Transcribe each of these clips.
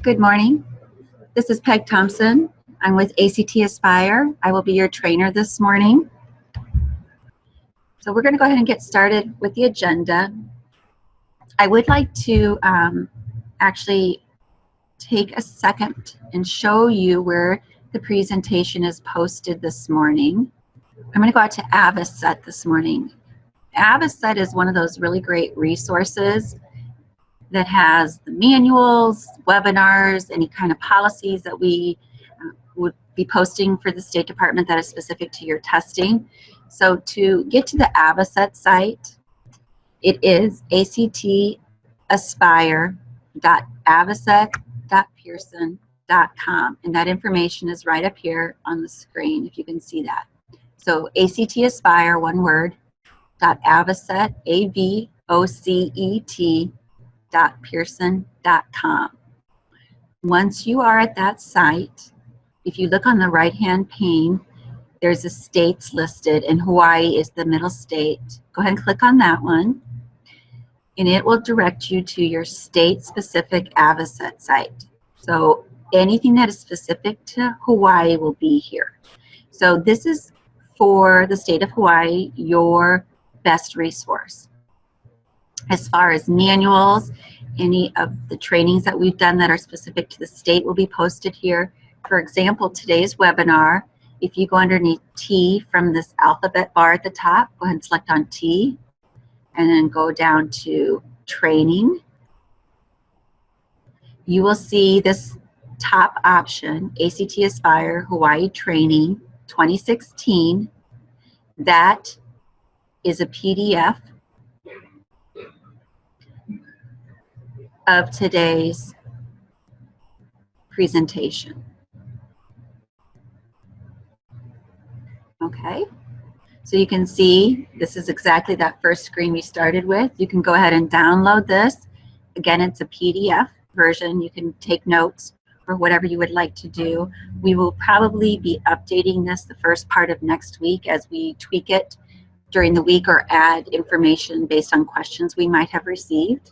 Good morning. This is Peg Thompson. I'm with ACT Aspire. I will be your trainer this morning. So we're going to go ahead and get started with the agenda. I would like to actually take a second and show you where the presentation is posted this morning. I'm going to go out to Avocet this morning. Avocet is one of those really great resources that has the manuals, webinars, any kind of policies that we would be posting for the State Department that is specific to your testing. So to get to the Avocet site, it is actaspire.avocet.pearson.com, and that information is right up here on the screen if you can see that. So actaspire, one word, .avocet, AVOCET.pearson.com. Once you are at that site, if you look on the right-hand pane, there's the states listed, and Hawaii is the middle state. Go ahead and click on that one, and it will direct you to your state-specific Avocet site. So anything that is specific to Hawaii will be here. So this is, for the state of Hawaii, your best resource. As far as manuals, any of the trainings that we've done that are specific to the state will be posted here. For example, today's webinar, if you go underneath T from this alphabet bar at the top, go ahead and select on T, and then go down to training. You will see this top option, ACT Aspire Hawaii Training 2016. That is a PDF of today's presentation. Okay, so you can see this is exactly that first screen we started with. You can go ahead and download this. Again, it's a PDF version. You can take notes for whatever you would like to do. We will probably be updating this the first part of next week as we tweak it during the week or add information based on questions we might have received.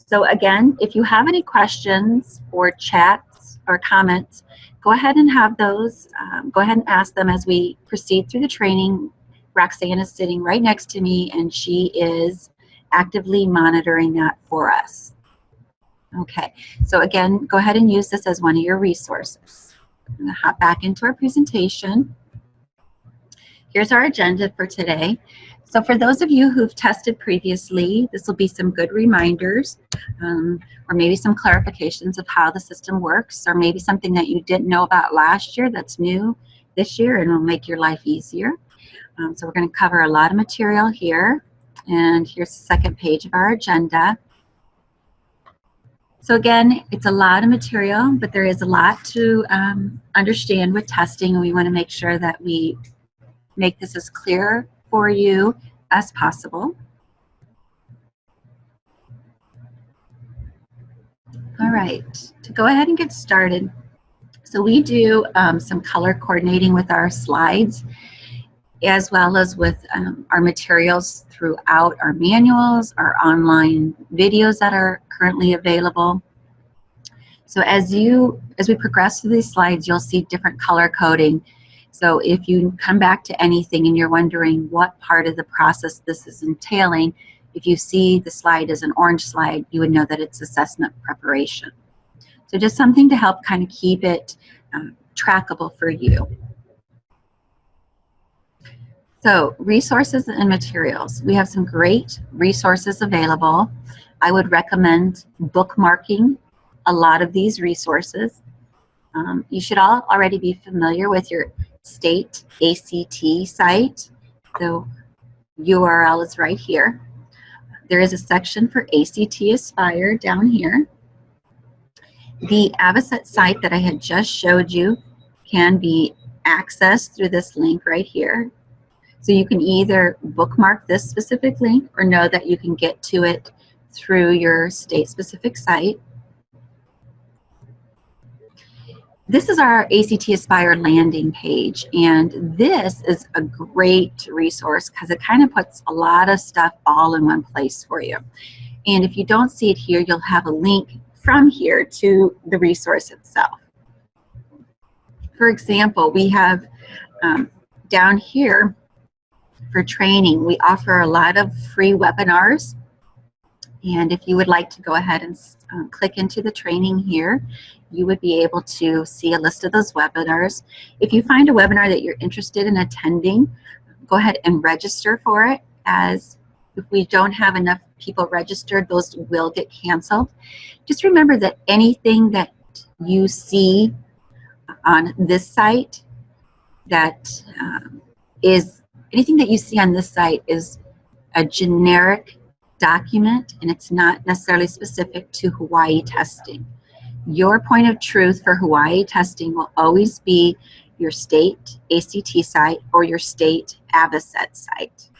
So again, if you have any questions or chats or comments, go ahead and have those. Go ahead and ask them as we proceed through the training. Roxanne is sitting right next to me, and she is actively monitoring that for us. Okay, so again, go ahead and use this as one of your resources. I'm going to hop back into our presentation. Here's our agenda for today. So for those of you who've tested previously, this will be some good reminders, or maybe some clarifications of how the system works, or maybe something that you didn't know about last year that's new this year and will make your life easier. So we're going to cover a lot of material here, and here's the second page of our agenda. So again, it's a lot of material, but there is a lot to understand with testing, and we want to make sure that we make this as clear for you as possible. All right, to go ahead and get started, so we do some color coordinating with our slides, as well as with our materials throughout our manuals, our online videos that are currently available. So as we progress through these slides, you'll see different color coding. So if you come back to anything and you're wondering what part of the process this is entailing, if you see the slide as an orange slide, you would know that it's assessment preparation. So just something to help kind of keep it trackable for you. So resources and materials. We have some great resources available. I would recommend bookmarking a lot of these resources. You should all already be familiar with your state ACT site. The URL is right here. There is a section for ACT Aspire down here. The Avocet site that I had just showed you can be accessed through this link right here. So you can either bookmark this specific link or know that you can get to it through your state-specific site. This is our ACT Aspire landing page, and this is a great resource because it kind of puts a lot of stuff all in one place for you. And if you don't see it here, you'll have a link from here to the resource itself. For example, we have down here for training, we offer a lot of free webinars. And if you would like to go ahead and click into the training here, you would be able to see a list of those webinars. If you find a webinar that you're interested in attending, go ahead and register for it, as if we don't have enough people registered, those will get canceled. Just remember that anything that you see on this site anything that you see on this site is a generic document, and it's not necessarily specific to Hawaii testing. Your point of truth for Hawaii testing will always be your state ACT site or your state AVACET site.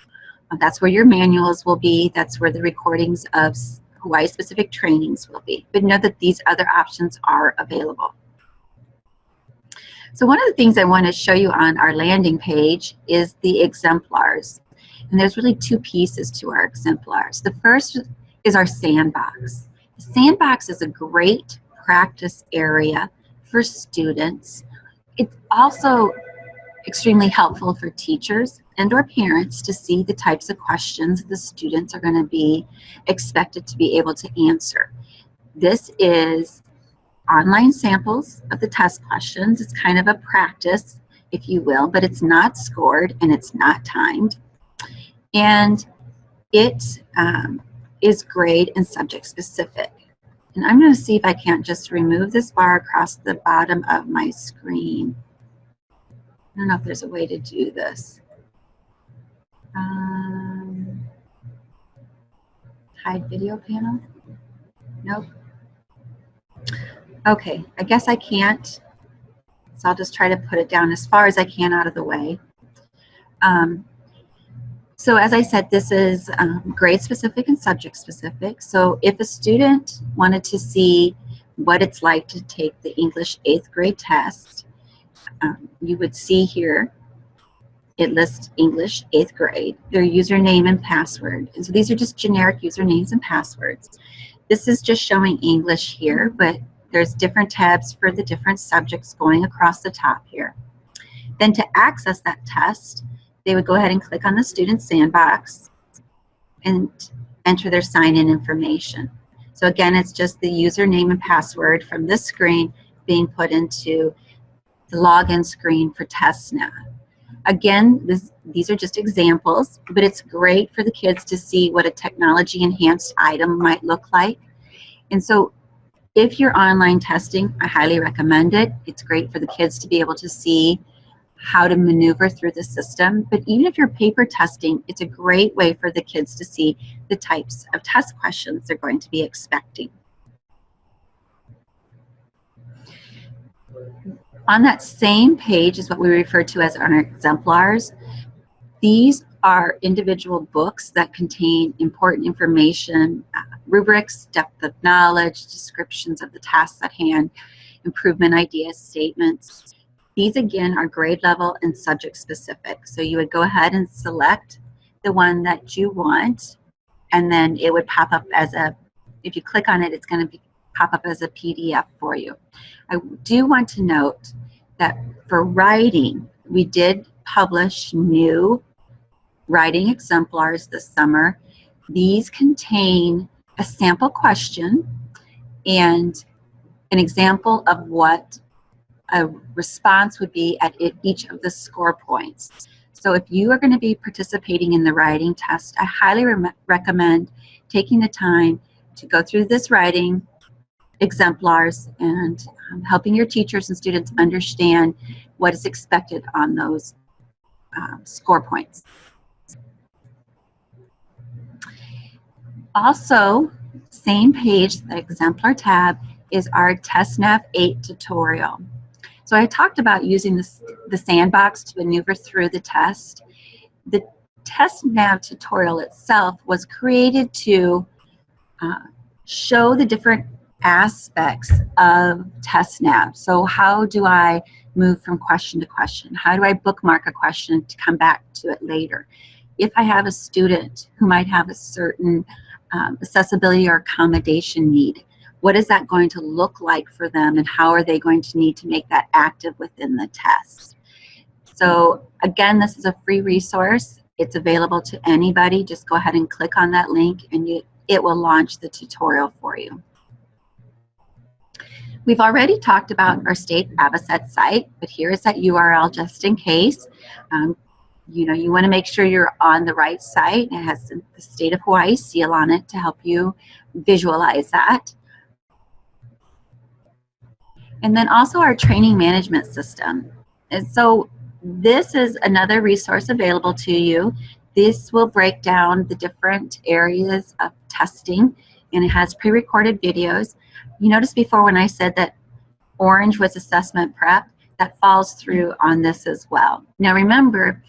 That's where your manuals will be. That's where the recordings of Hawaii-specific trainings will be. But know that these other options are available. So one of the things I want to show you on our landing page is the exemplars. And there's really two pieces to our exemplars. The first is our sandbox. The sandbox is a great practice area for students. It's also extremely helpful for teachers and or parents to see the types of questions the students are going to be expected to be able to answer. This is online samples of the test questions. It's kind of a practice, if you will, but it's not scored and it's not timed. And it is grade and subject specific. And I'm going to see if I can't just remove this bar across the bottom of my screen. I don't know if there's a way to do this. Hide video panel? Nope. Okay, I guess I can't. So I'll just try to put it down as far as I can out of the way. So as I said, this is grade specific and subject specific. So if a student wanted to see what it's like to take the English 8th grade test, you would see here it lists English 8th grade, their username and password. And so these are just generic usernames and passwords. This is just showing English here, but there's different tabs for the different subjects going across the top here. Then to access that test, they would go ahead and click on the student sandbox and enter their sign-in information. So again, it's just the username and password from this screen being put into the login screen for TestNav. Again, these are just examples, but it's great for the kids to see what a technology-enhanced item might look like. And so if you're online testing, I highly recommend it. It's great for the kids to be able to see how to maneuver through the system. But even if you're paper testing, it's a great way for the kids to see the types of test questions they're going to be expecting. On that same page is what we refer to as our exemplars. These are individual books that contain important information, rubrics, depth of knowledge, descriptions of the tasks at hand, improvement ideas, statements. These again are grade level and subject specific. So you would go ahead and select the one that you want, and then it would pop up as if you click on it, it's going to pop up as a PDF for you. I do want to note that for writing, we did publish new writing exemplars this summer. These contain a sample question and an example of what a response would be at each of the score points. So if you are going to be participating in the writing test, I highly recommend taking the time to go through this writing exemplars and helping your teachers and students understand what is expected on those score points. Also, same page, the exemplar tab, is our TestNav 8 tutorial. So I talked about using the sandbox to maneuver through the test. The TestNav tutorial itself was created to show the different aspects of TestNav. So how do I move from question to question? How do I bookmark a question to come back to it later? If I have a student who might have a certain accessibility or accommodation need, what is that going to look like for them, and how are they going to need to make that active within the test. So again, this is a free resource. It's available to anybody. Just go ahead and click on that link and it will launch the tutorial for you. We've already talked about our state Avocet site, but here is that URL just in case. You know, you want to make sure you're on the right site. It has the State of Hawaii seal on it to help you visualize that. And then also our training management system. And so this is another resource available to you. This will break down the different areas of testing, and it has pre-recorded videos. You noticed before when I said that orange was assessment prep, that falls through on this as well. Now remember,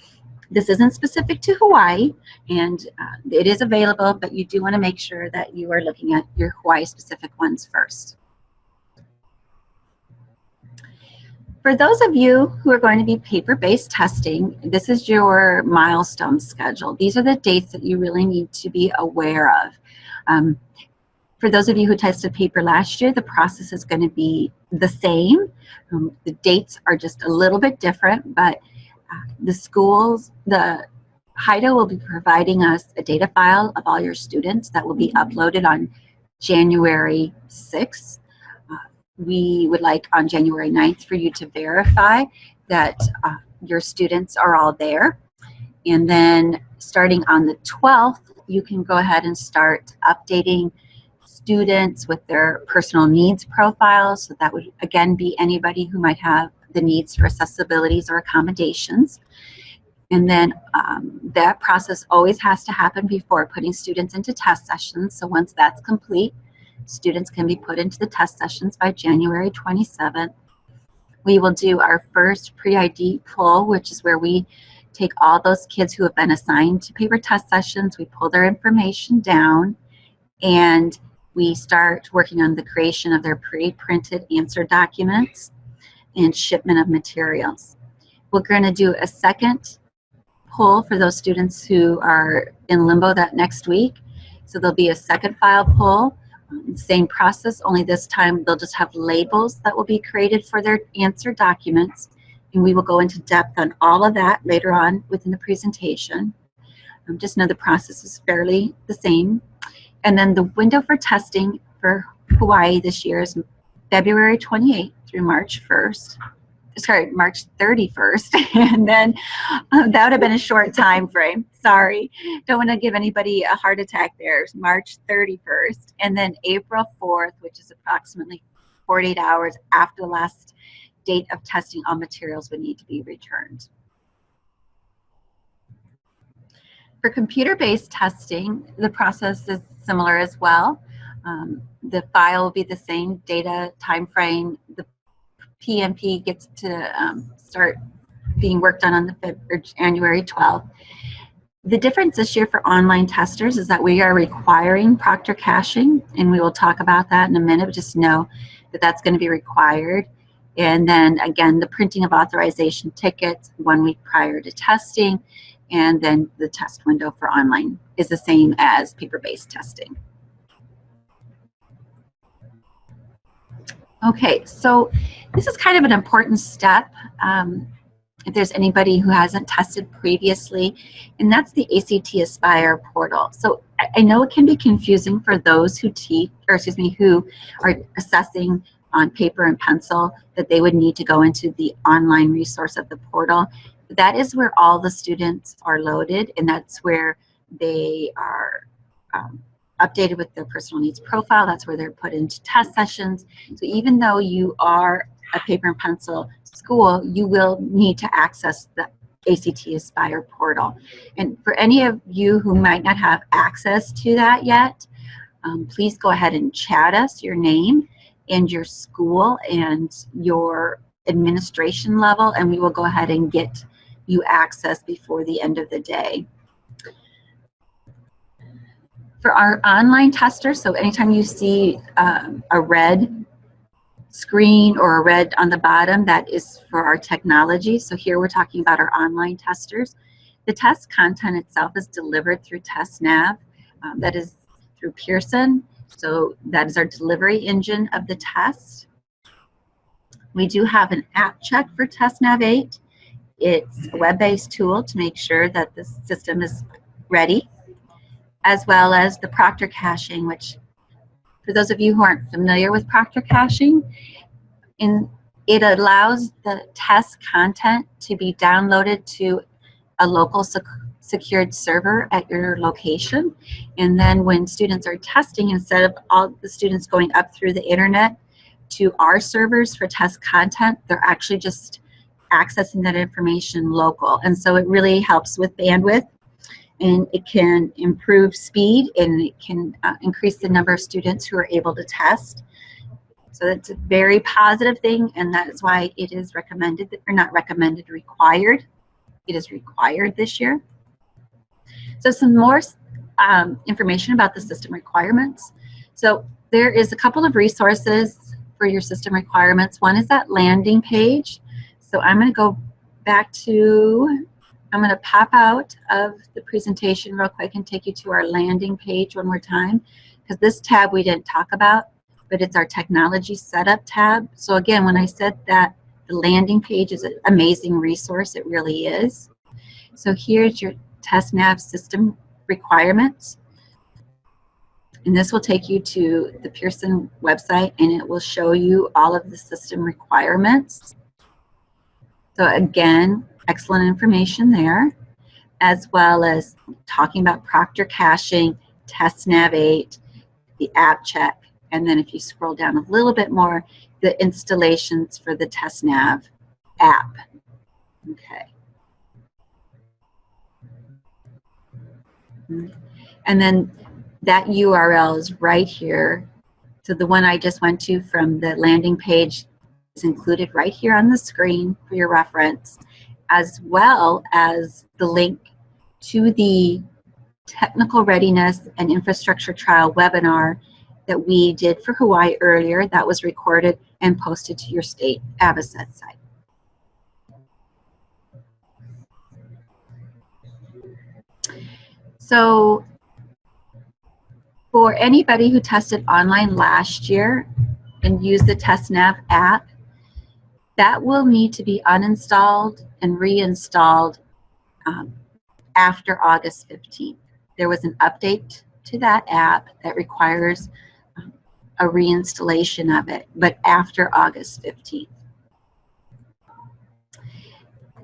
this isn't specific to Hawaii, and it is available, but you do want to make sure that you are looking at your Hawaii-specific ones first. For those of you who are going to be paper-based testing, this is your milestone schedule. These are the dates that you really need to be aware of. For those of you who tested paper last year, the process is going to be the same. The dates are just a little bit different, but the schools, the HIDA will be providing us a data file of all your students that will be uploaded on January 6th. We would like on January 9th for you to verify that your students are all there. And then starting on the 12th, you can go ahead and start updating students with their personal needs profiles. So that would again be anybody who might have the needs for accessibilities or accommodations. And then that process always has to happen before putting students into test sessions. So once that's complete, students can be put into the test sessions by January 27th. We will do our first pre-ID pull, which is where we take all those kids who have been assigned to paper test sessions, we pull their information down, and we start working on the creation of their pre-printed answer documents and shipment of materials. We're going to do a second pull for those students who are in limbo that next week. So there'll be a second file pull. Same process, only this time they'll just have labels that will be created for their answer documents, and we will go into depth on all of that later on within the presentation. Just know the process is fairly the same. And then the window for testing for Hawaii this year is February 28th through March 1st. Sorry, March 31st, and then that would have been a short time frame. Sorry, don't want to give anybody a heart attack there. March 31st, and then April 4th, which is approximately 48 hours after the last date of testing, all materials would need to be returned. For computer-based testing, the process is similar as well. The file will be the same, data, time frame. The PMP gets to start being worked on the January 12th. The difference this year for online testers is that we are requiring proctor caching, and we will talk about that in a minute. Just know that that's going to be required. And then again, the printing of authorization tickets 1 week prior to testing, and then the test window for online is the same as paper-based testing. Okay, so this is kind of an important step if there's anybody who hasn't tested previously, and that's the ACT Aspire portal. So I know it can be confusing for those who teach, or excuse me, who are assessing on paper and pencil, that they would need to go into the online resource of the portal. That is where all the students are loaded, and that's where they are updated with their personal needs profile. That's where they're put into test sessions. So even though you are a paper and pencil school, you will need to access the ACT Aspire portal. And for any of you who might not have access to that yet, please go ahead and chat us your name and your school and your administration level, and we will go ahead and get you access before the end of the day. For our online testers, so anytime you see a red screen or a red on the bottom, that is for our technology. So here we're talking about our online testers. The test content itself is delivered through TestNav. That is through Pearson. So that is our delivery engine of the test. We do have an app check for TestNav 8. It's a web-based tool to make sure that the system is ready, as well as the Proctor caching, which for those of you who aren't familiar with Proctor caching, it allows the test content to be downloaded to a local secured server at your location. And then when students are testing, instead of all the students going up through the internet to our servers for test content, they're actually just accessing that information local. And so it really helps with bandwidth, and it can improve speed, and it can increase the number of students who are able to test. So that's a very positive thing, and that is why it is recommended, or not recommended, required. It is required this year. So some more information about the system requirements. So there is a couple of resources for your system requirements. One is that landing page. So I'm going to go back to, I'm going to pop out of the presentation real quick and take you to our landing page one more time, because this tab we didn't talk about, but it's our technology setup tab. So again, when I said that the landing page is an amazing resource, it really is. So here's your TestNav system requirements. And this will take you to the Pearson website, and it will show you all of the system requirements. So again, excellent information there, as well as talking about Proctor caching, TestNav 8, the app check, and then if you scroll down a little bit more, the installations for the TestNav app. Okay. And then that URL is right here. So the one I just went to from the landing page is included right here on the screen for your reference, as well as the link to the Technical Readiness and Infrastructure Trial webinar that we did for Hawaii earlier, that was recorded and posted to your state AVACET site. So for anybody who tested online last year and used the TestNav app, that will need to be uninstalled and reinstalled after August 15th. There was an update to that app that requires a reinstallation of it, but after August 15th.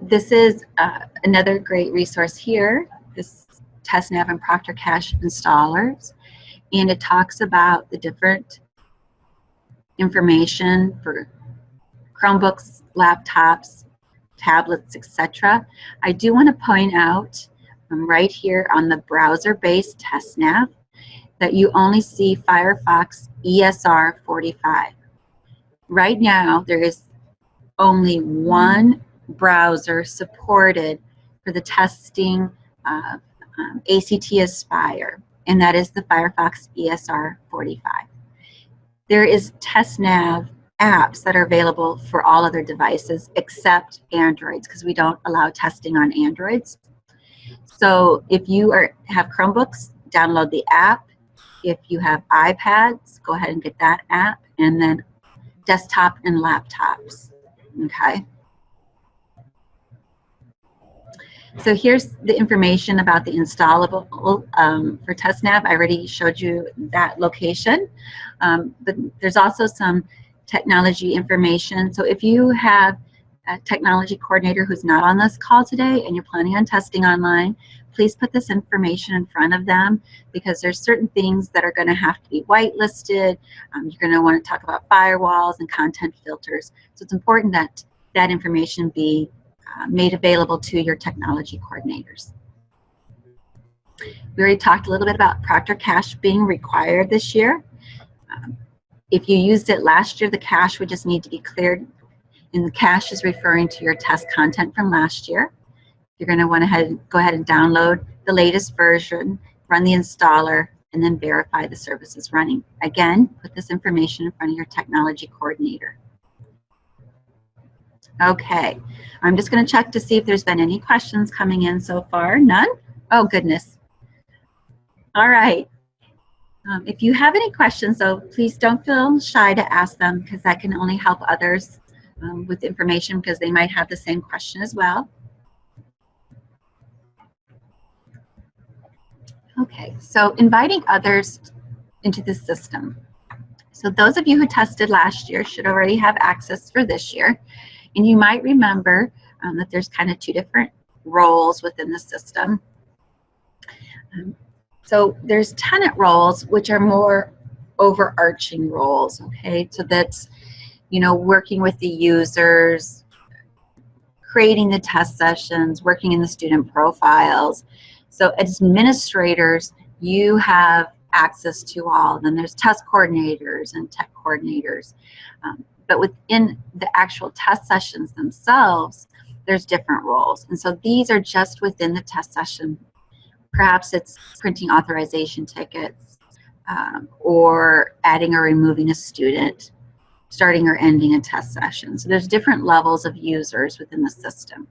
This is another great resource here, this TestNav and Proctor Cache installers, and it talks about the different information for Chromebooks, laptops, tablets, etc. I do want to point out right here on the browser-based TestNav that you only see Firefox ESR 45. Right now, there is only one browser supported for the testing of ACT Aspire, and that is the Firefox ESR 45. There is TestNav apps that are available for all other devices except Androids, because we don't allow testing on Androids. So if you have Chromebooks, download the app. If you have iPads, go ahead and get that app, and then desktop and laptops, okay? So here's the information about the installable for TestNav. I already showed you that location, but there's also some technology information. So if you have a technology coordinator who's not on this call today and you're planning on testing online, please put this information in front of them, because there's certain things that are going to have to be whitelisted. You're going to want to talk about firewalls and content filters. So it's important that that information be made available to your technology coordinators. We already talked a little bit about Proctor Cache being required this year. If you used it last year, the cache would just need to be cleared, and the cache is referring to your test content from last year. You're going to want to go ahead and download the latest version, run the installer, and then verify the service is running. Again, put this information in front of your technology coordinator. Okay, I'm just going to check to see if there's been any questions coming in so far. None? Oh, goodness. All right. If you have any questions, though, please don't feel shy to ask them, because that can only help others with information, because they might have the same question as well. Okay, so inviting others into the system. So those of you who tested last year should already have access for this year. And you might remember that there's kind of two different roles within the system. So there's tenant roles, which are more overarching roles, okay? So that's, you know, working with the users, creating the test sessions, working in the student profiles. So as administrators, you have access to all of them. There's test coordinators and tech coordinators. But within the actual test sessions themselves, there's different roles. And so these are just within the test session. Perhaps it's printing authorization tickets, or adding or removing a student, starting or ending a test session. So there's different levels of users within the system.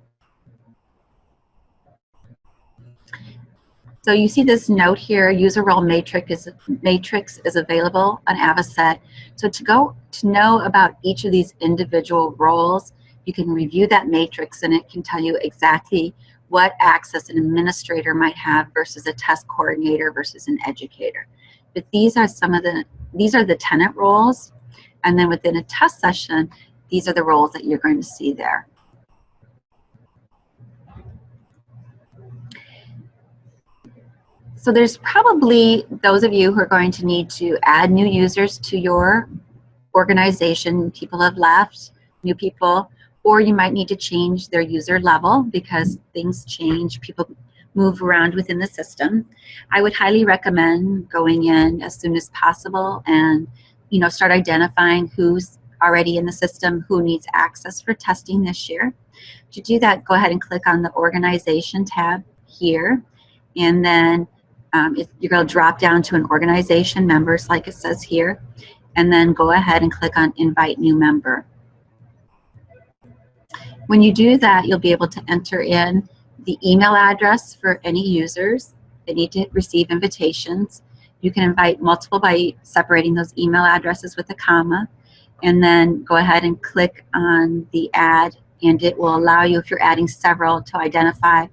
So you see this note here, user role matrix is available on Avocet. So to know about each of these individual roles, you can review that matrix, and it can tell you exactly what access an administrator might have versus a test coordinator versus an educator. But these are the tenant roles, and then within a test session, these are the roles that you're going to see there. So there's probably those of you who are going to need to add new users to your organization. People have left, new people, or you might need to change their user level because things change, people move around within the system. I would highly recommend going in as soon as possible and, you know, start identifying who's already in the system, who needs access for testing this year. To do that, go ahead and click on the organization tab here, and then you're going to drop down to an organization members like it says here, and then go ahead and click on invite new member. When you do that, you'll be able to enter in the email address for any users that need to receive invitations. You can invite multiple by separating those email addresses with a comma, and then go ahead and click on the add, and it will allow you, if you're adding several, to identify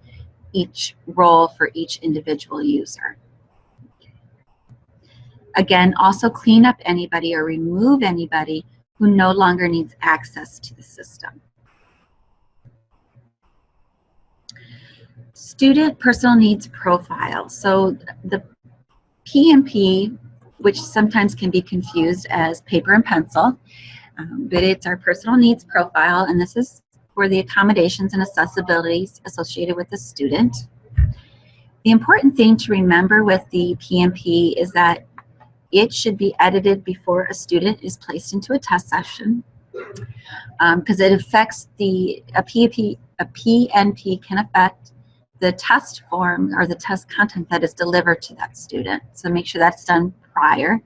each role for each individual user. Again, also clean up anybody or remove anybody who no longer needs access to the system. Student personal needs profile. So the PNP, which sometimes can be confused as paper and pencil, but it's our personal needs profile, and this is for the accommodations and accessibilities associated with the student. The important thing to remember with the PNP is that it should be edited before a student is placed into a test session, because it affects a PNP can affect the test form or the test content that is delivered to that student. So make sure that's done prior.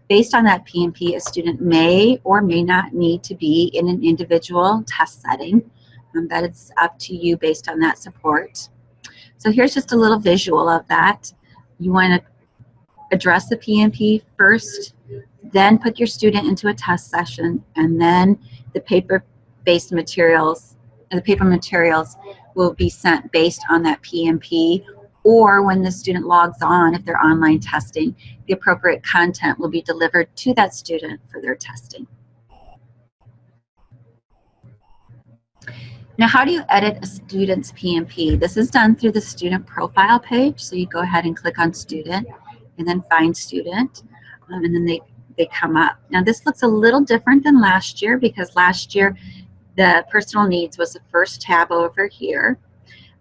Based on that PNP, a student may or may not need to be in an individual test setting. That it's up to you based on that support. So here's just a little visual of that. You want to address the PNP first, then put your student into a test session, and then the paper-based materials, the paper materials will be sent based on that PNP, or when the student logs on, if they're online testing, the appropriate content will be delivered to that student for their testing. Now, how do you edit a student's PNP? This is done through the student profile page, so you go ahead and click on student and then find student, and then they come up. Now, this looks a little different than last year, because last year the personal needs was the first tab over here.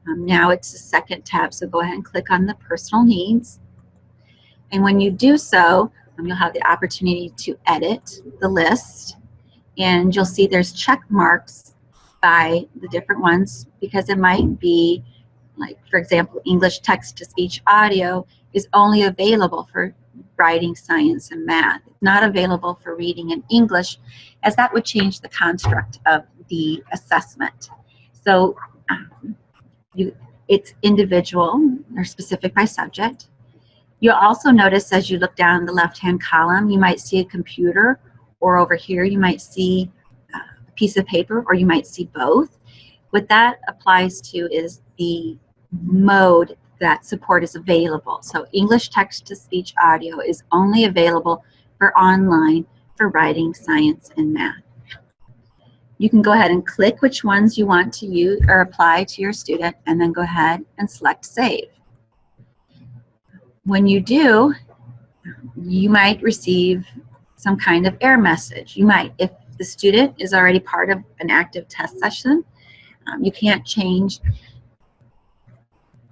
Now it's the second tab, so go ahead and click on the personal needs. And when you do so, you'll have the opportunity to edit the list, and you'll see there's check marks by the different ones, because it might be, like, for example, English text-to-speech audio is only available for writing, science, and math. It's not available for reading and English, as that would change the construct of the assessment. So it's individual or specific by subject. You'll also notice as you look down the left-hand column, you might see a computer, or over here you might see a piece of paper, or you might see both. What that applies to is the mode that support is available. So English text-to-speech audio is only available for online for writing, science, and math. You can go ahead and click which ones you want to use or apply to your student, and then go ahead and select Save. When you do, you might receive some kind of error message. You might, if the student is already part of an active test session, you can't change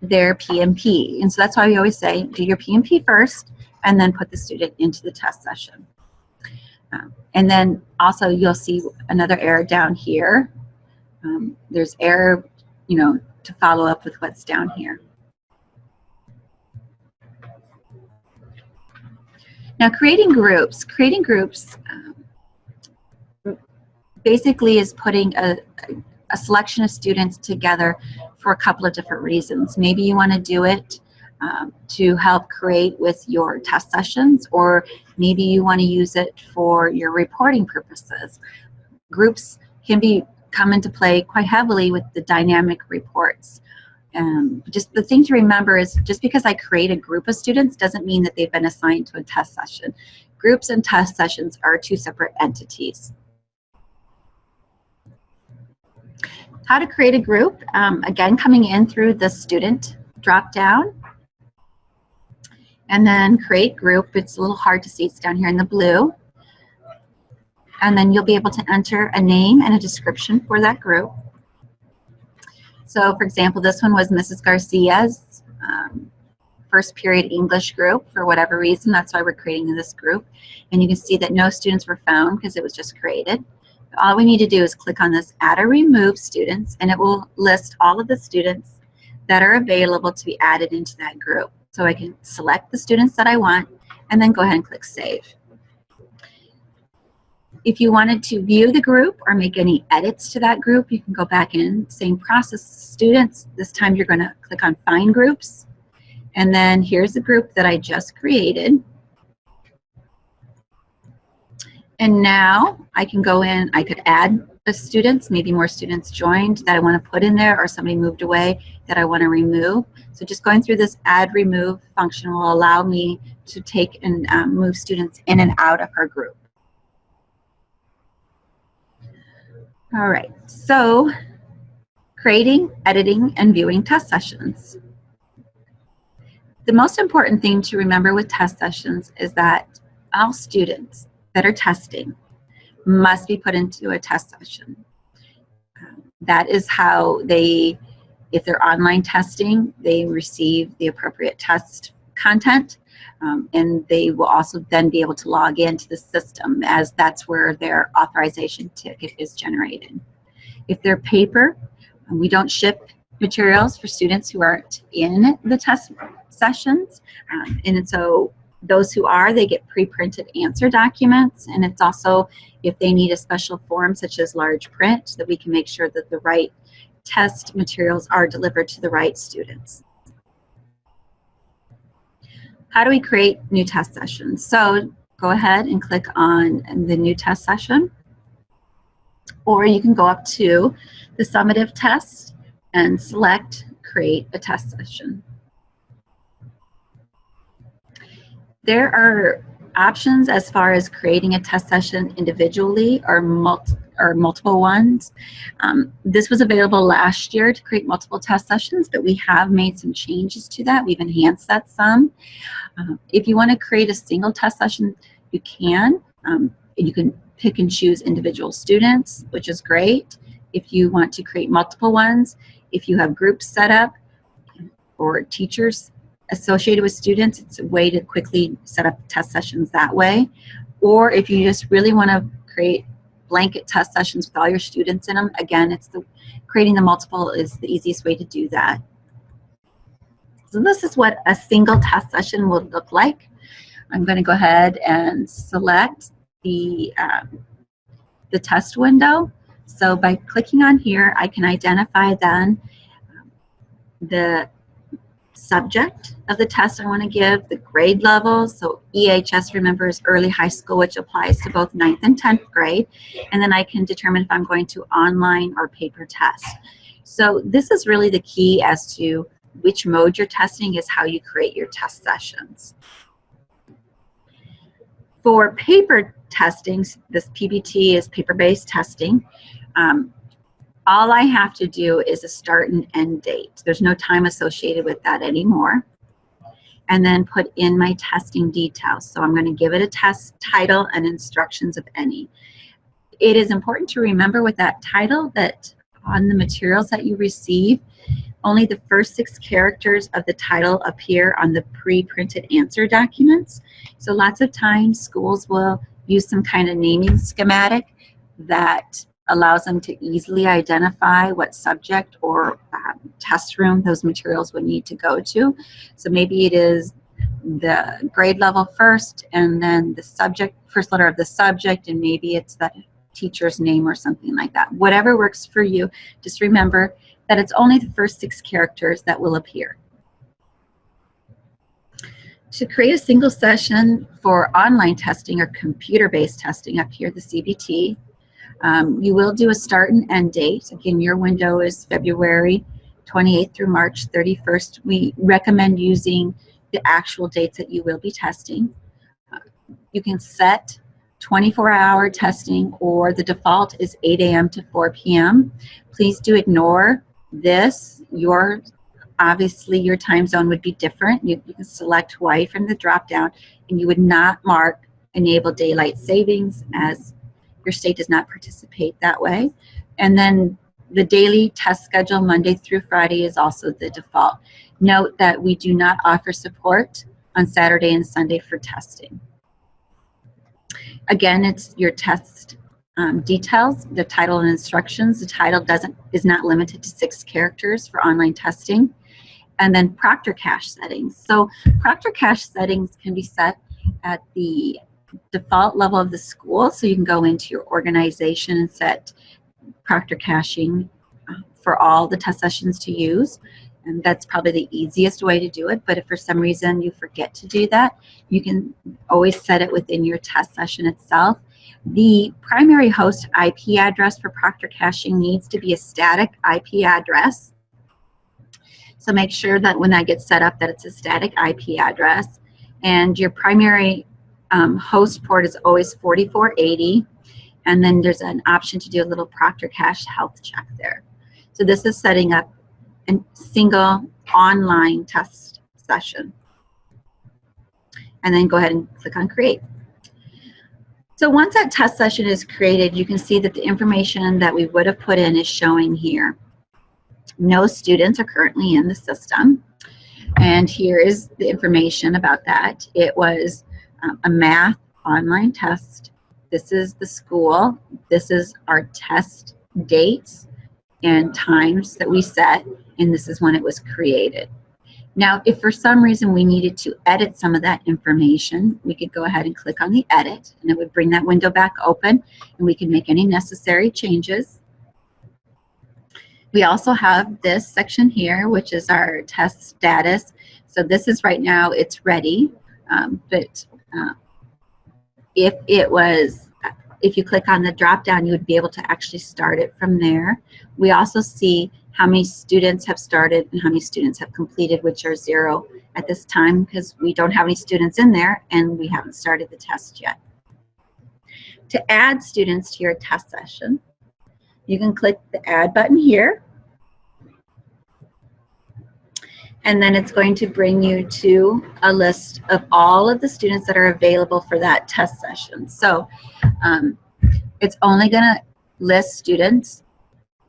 their PMP. And so that's why we always say, do your PMP first, and then put the student into the test session. And then also you'll see another error down here. There's error, to follow up with what's down here. Now, creating groups basically is putting a selection of students together for a couple of different reasons. Maybe you want to do it to help create with your test sessions, or maybe you want to use it for your reporting purposes. Groups can come into play quite heavily with the dynamic reports. Just the thing to remember is, just because I create a group of students doesn't mean that they've been assigned to a test session. Groups and test sessions are two separate entities. How to create a group, again, coming in through the student drop down, and then create group. It's a little hard to see, it's down here in the blue. And then you'll be able to enter a name and a description for that group. So for example, this one was Mrs. Garcia's first period English group. For whatever reason, that's why we're creating this group. And you can see that no students were found because it was just created. All we need to do is click on this Add or Remove Students, and it will list all of the students that are available to be added into that group. So I can select the students that I want and then go ahead and click Save. If you wanted to view the group or make any edits to that group, you can go back in, same process, students. This time you're going to click on Find Groups, and then here's the group that I just created. And now I can go in, I could add the students, maybe more students joined that I want to put in there, or somebody moved away that I want to remove. So just going through this Add Remove function will allow me to take and move students in and out of her group. All right, so creating, editing, and viewing test sessions. The most important thing to remember with test sessions is that all students that are testing must be put into a test session. That is how they, if they're online testing, they receive the appropriate test content, and they will also then be able to log into the system, as that's where their authorization ticket is generated. If they're paper, we don't ship materials for students who aren't in the test sessions, and so those who are, they get pre-printed answer documents, and it's also if they need a special form such as large print, that we can make sure that the right test materials are delivered to the right students. How do we create new test sessions? So go ahead and click on the new test session, or you can go up to the summative test and select create a test session. There are options as far as creating a test session individually or multiple ones. This was available last year to create multiple test sessions, but we have made some changes to that. We've enhanced that some. If you want to create a single test session, you can. You can pick and choose individual students, which is great. If you want to create multiple ones, if you have groups set up or teachers associated with students, it's a way to quickly set up test sessions that way. Or if you just really want to create blanket test sessions with all your students in them, again, creating the multiple is the easiest way to do that. So this is what a single test session will look like. I'm going to go ahead and select the test window. So by clicking on here, I can identify then the subject of the test I want to give, the grade level. So EHS, remember, is early high school, which applies to both 9th and 10th grade. And then I can determine if I'm going to online or paper test. So this is really the key as to which mode you're testing, is how you create your test sessions. For paper testing, this PBT is paper-based testing. All I have to do is a start and end date. There's no time associated with that anymore. And then put in my testing details. So I'm going to give it a test title and instructions, if any. It is important to remember with that title that on the materials that you receive, only the first 6 characters of the title appear on the pre-printed answer documents. So lots of times schools will use some kind of naming schematic that allows them to easily identify what subject or test room those materials would need to go to. So maybe it is the grade level first, and then the subject, first letter of the subject, and maybe it's that teacher's name or something like that. Whatever works for you, just remember that it's only the first 6 characters that will appear. To create a single session for online testing or computer-based testing, up here, the CBT, you will do a start and end date. Again, your window is February 28th through March 31st. We recommend using the actual dates that you will be testing. You can set 24-hour testing, or the default is 8 a.m. to 4 p.m. Please do ignore this. Obviously, your time zone would be different. You can select Hawaii from the drop-down, and you would not mark Enable Daylight Savings, as your state does not participate that way. And then the daily test schedule, Monday through Friday, is also the default. Note that we do not offer support on Saturday and Sunday for testing. Again, it's your test details, the title and instructions. The title is not limited to 6 characters for online testing. And then Proctor cache settings. So Proctor cache settings can be set at the default level of the school. So you can go into your organization and set Proctor caching for all the test sessions to use. And that's probably the easiest way to do it. But if for some reason you forget to do that, you can always set it within your test session itself. The primary host IP address for Proctor caching needs to be a static IP address. So make sure that when that gets set up that it's a static IP address. And your primary host port is always 4480. And then there's an option to do a little Proctor cache health check there. So this is setting up a single online test session. And then go ahead and click on Create. So once that test session is created, you can see that the information that we would have put in is showing here. No students are currently in the system. And here is the information about that. It was a math online test. This is the school. This is our test dates and times that we set, and this is when it was created. Now, if for some reason we needed to edit some of that information, we could go ahead and click on the edit, and it would bring that window back open, and we can make any necessary changes. We also have this section here, which is our test status. So this is right now, it's ready, but if you click on the drop down, you would be able to actually start it from there. We also see how many students have started and how many students have completed, which are 0 at this time because we don't have any students in there and we haven't started the test yet. To add students to your test session, you can click the Add button here. And then it's going to bring you to a list of all of the students that are available for that test session. So it's only going to list students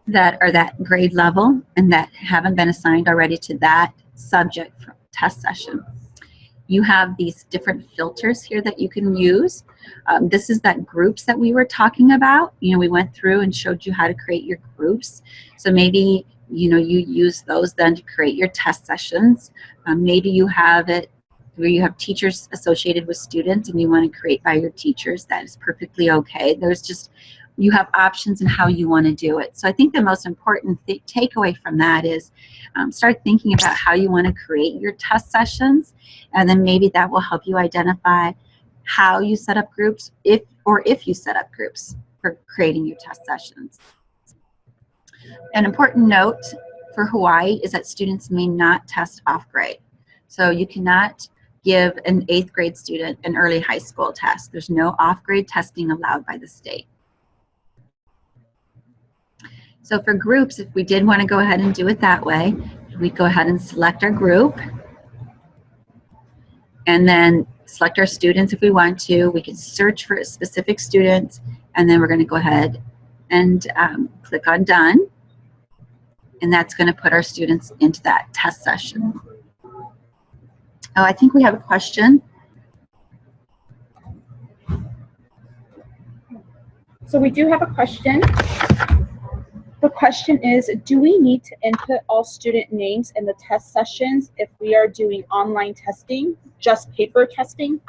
that are that grade level and that haven't been assigned already to that subject for test session. You have these different filters here that you can use. This is that groups that we were talking about. You know, we went through and showed you how to create your groups. So maybe, you know, you use those then to create your test sessions. Maybe you have it where you have teachers associated with students and you want to create by your teachers. That is perfectly okay. There's just you have options in how you want to do it. So I think the most important takeaway from that is start thinking about how you want to create your test sessions, and then maybe that will help you identify how you set up groups, if you set up groups for creating your test sessions. An important note for Hawaii is that students may not test off grade. So you cannot give an 8th grade student an early high school test. There's no off-grade testing allowed by the state. So for groups, if we did want to go ahead and do it that way, we'd go ahead and select our group, and then select our students if we want to. We can search for specific students, and then we're going to go ahead and click on Done, and that's going to put our students into that test session. Oh, I think we have a question. So we do have a question. The question is, do we need to input all student names in the test sessions if we are doing online testing, just paper testing?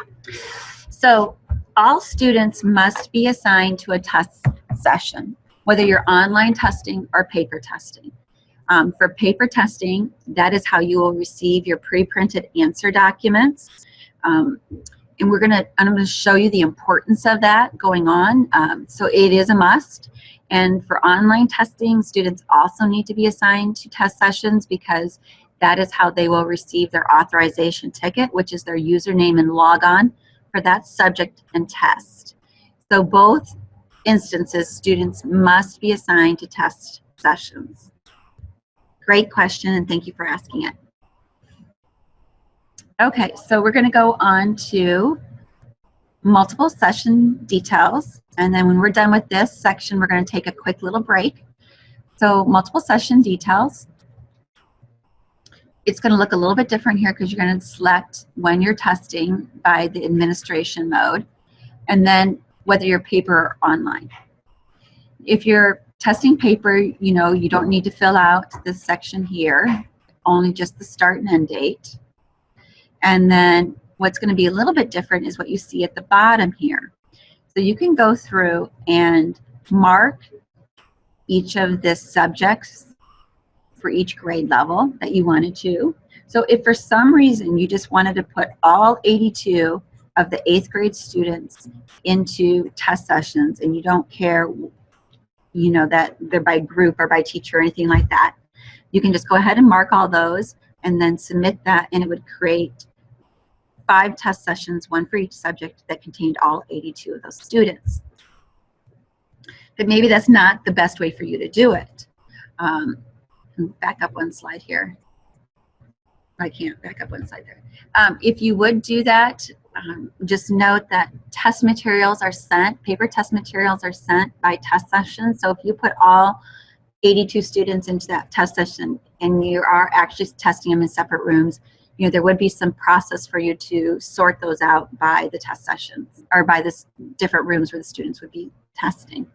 So all students must be assigned to a test session, whether you're online testing or paper testing. For paper testing, that is how you will receive your pre-printed answer documents. And I'm going to show you the importance of that going on. So it is a must. And for online testing, students also need to be assigned to test sessions, because that is how they will receive their authorization ticket, which is their username and logon for that subject and test. So both instances, students must be assigned to test sessions. Great question, and thank you for asking it. Okay, so we're going to go on to multiple session details, and then when we're done with this section, we're going to take a quick little break. So multiple session details, it's going to look a little bit different here because you're going to select when you're testing by the administration mode, and then whether you're paper or online. If you're testing paper, you know, you don't need to fill out this section here, only just the start and end date. And then what's going to be a little bit different is what you see at the bottom here. So you can go through and mark each of the subjects for each grade level that you wanted to. So if for some reason you just wanted to put all 82 of the 8th grade students into test sessions, and you don't care, you know, that they're by group or by teacher or anything like that, you can just go ahead and mark all those and then submit that, and it would create 5 test sessions, one for each subject, that contained all 82 of those students. But maybe that's not the best way for you to do it. Back up one slide here. I can't back up one slide there. If you would do that, just note that test materials are sent, paper test materials are sent by test session. So if you put all 82 students into that test session and you are actually testing them in separate rooms, you know, there would be some process for you to sort those out by the test sessions or by the different rooms where the students would be testing.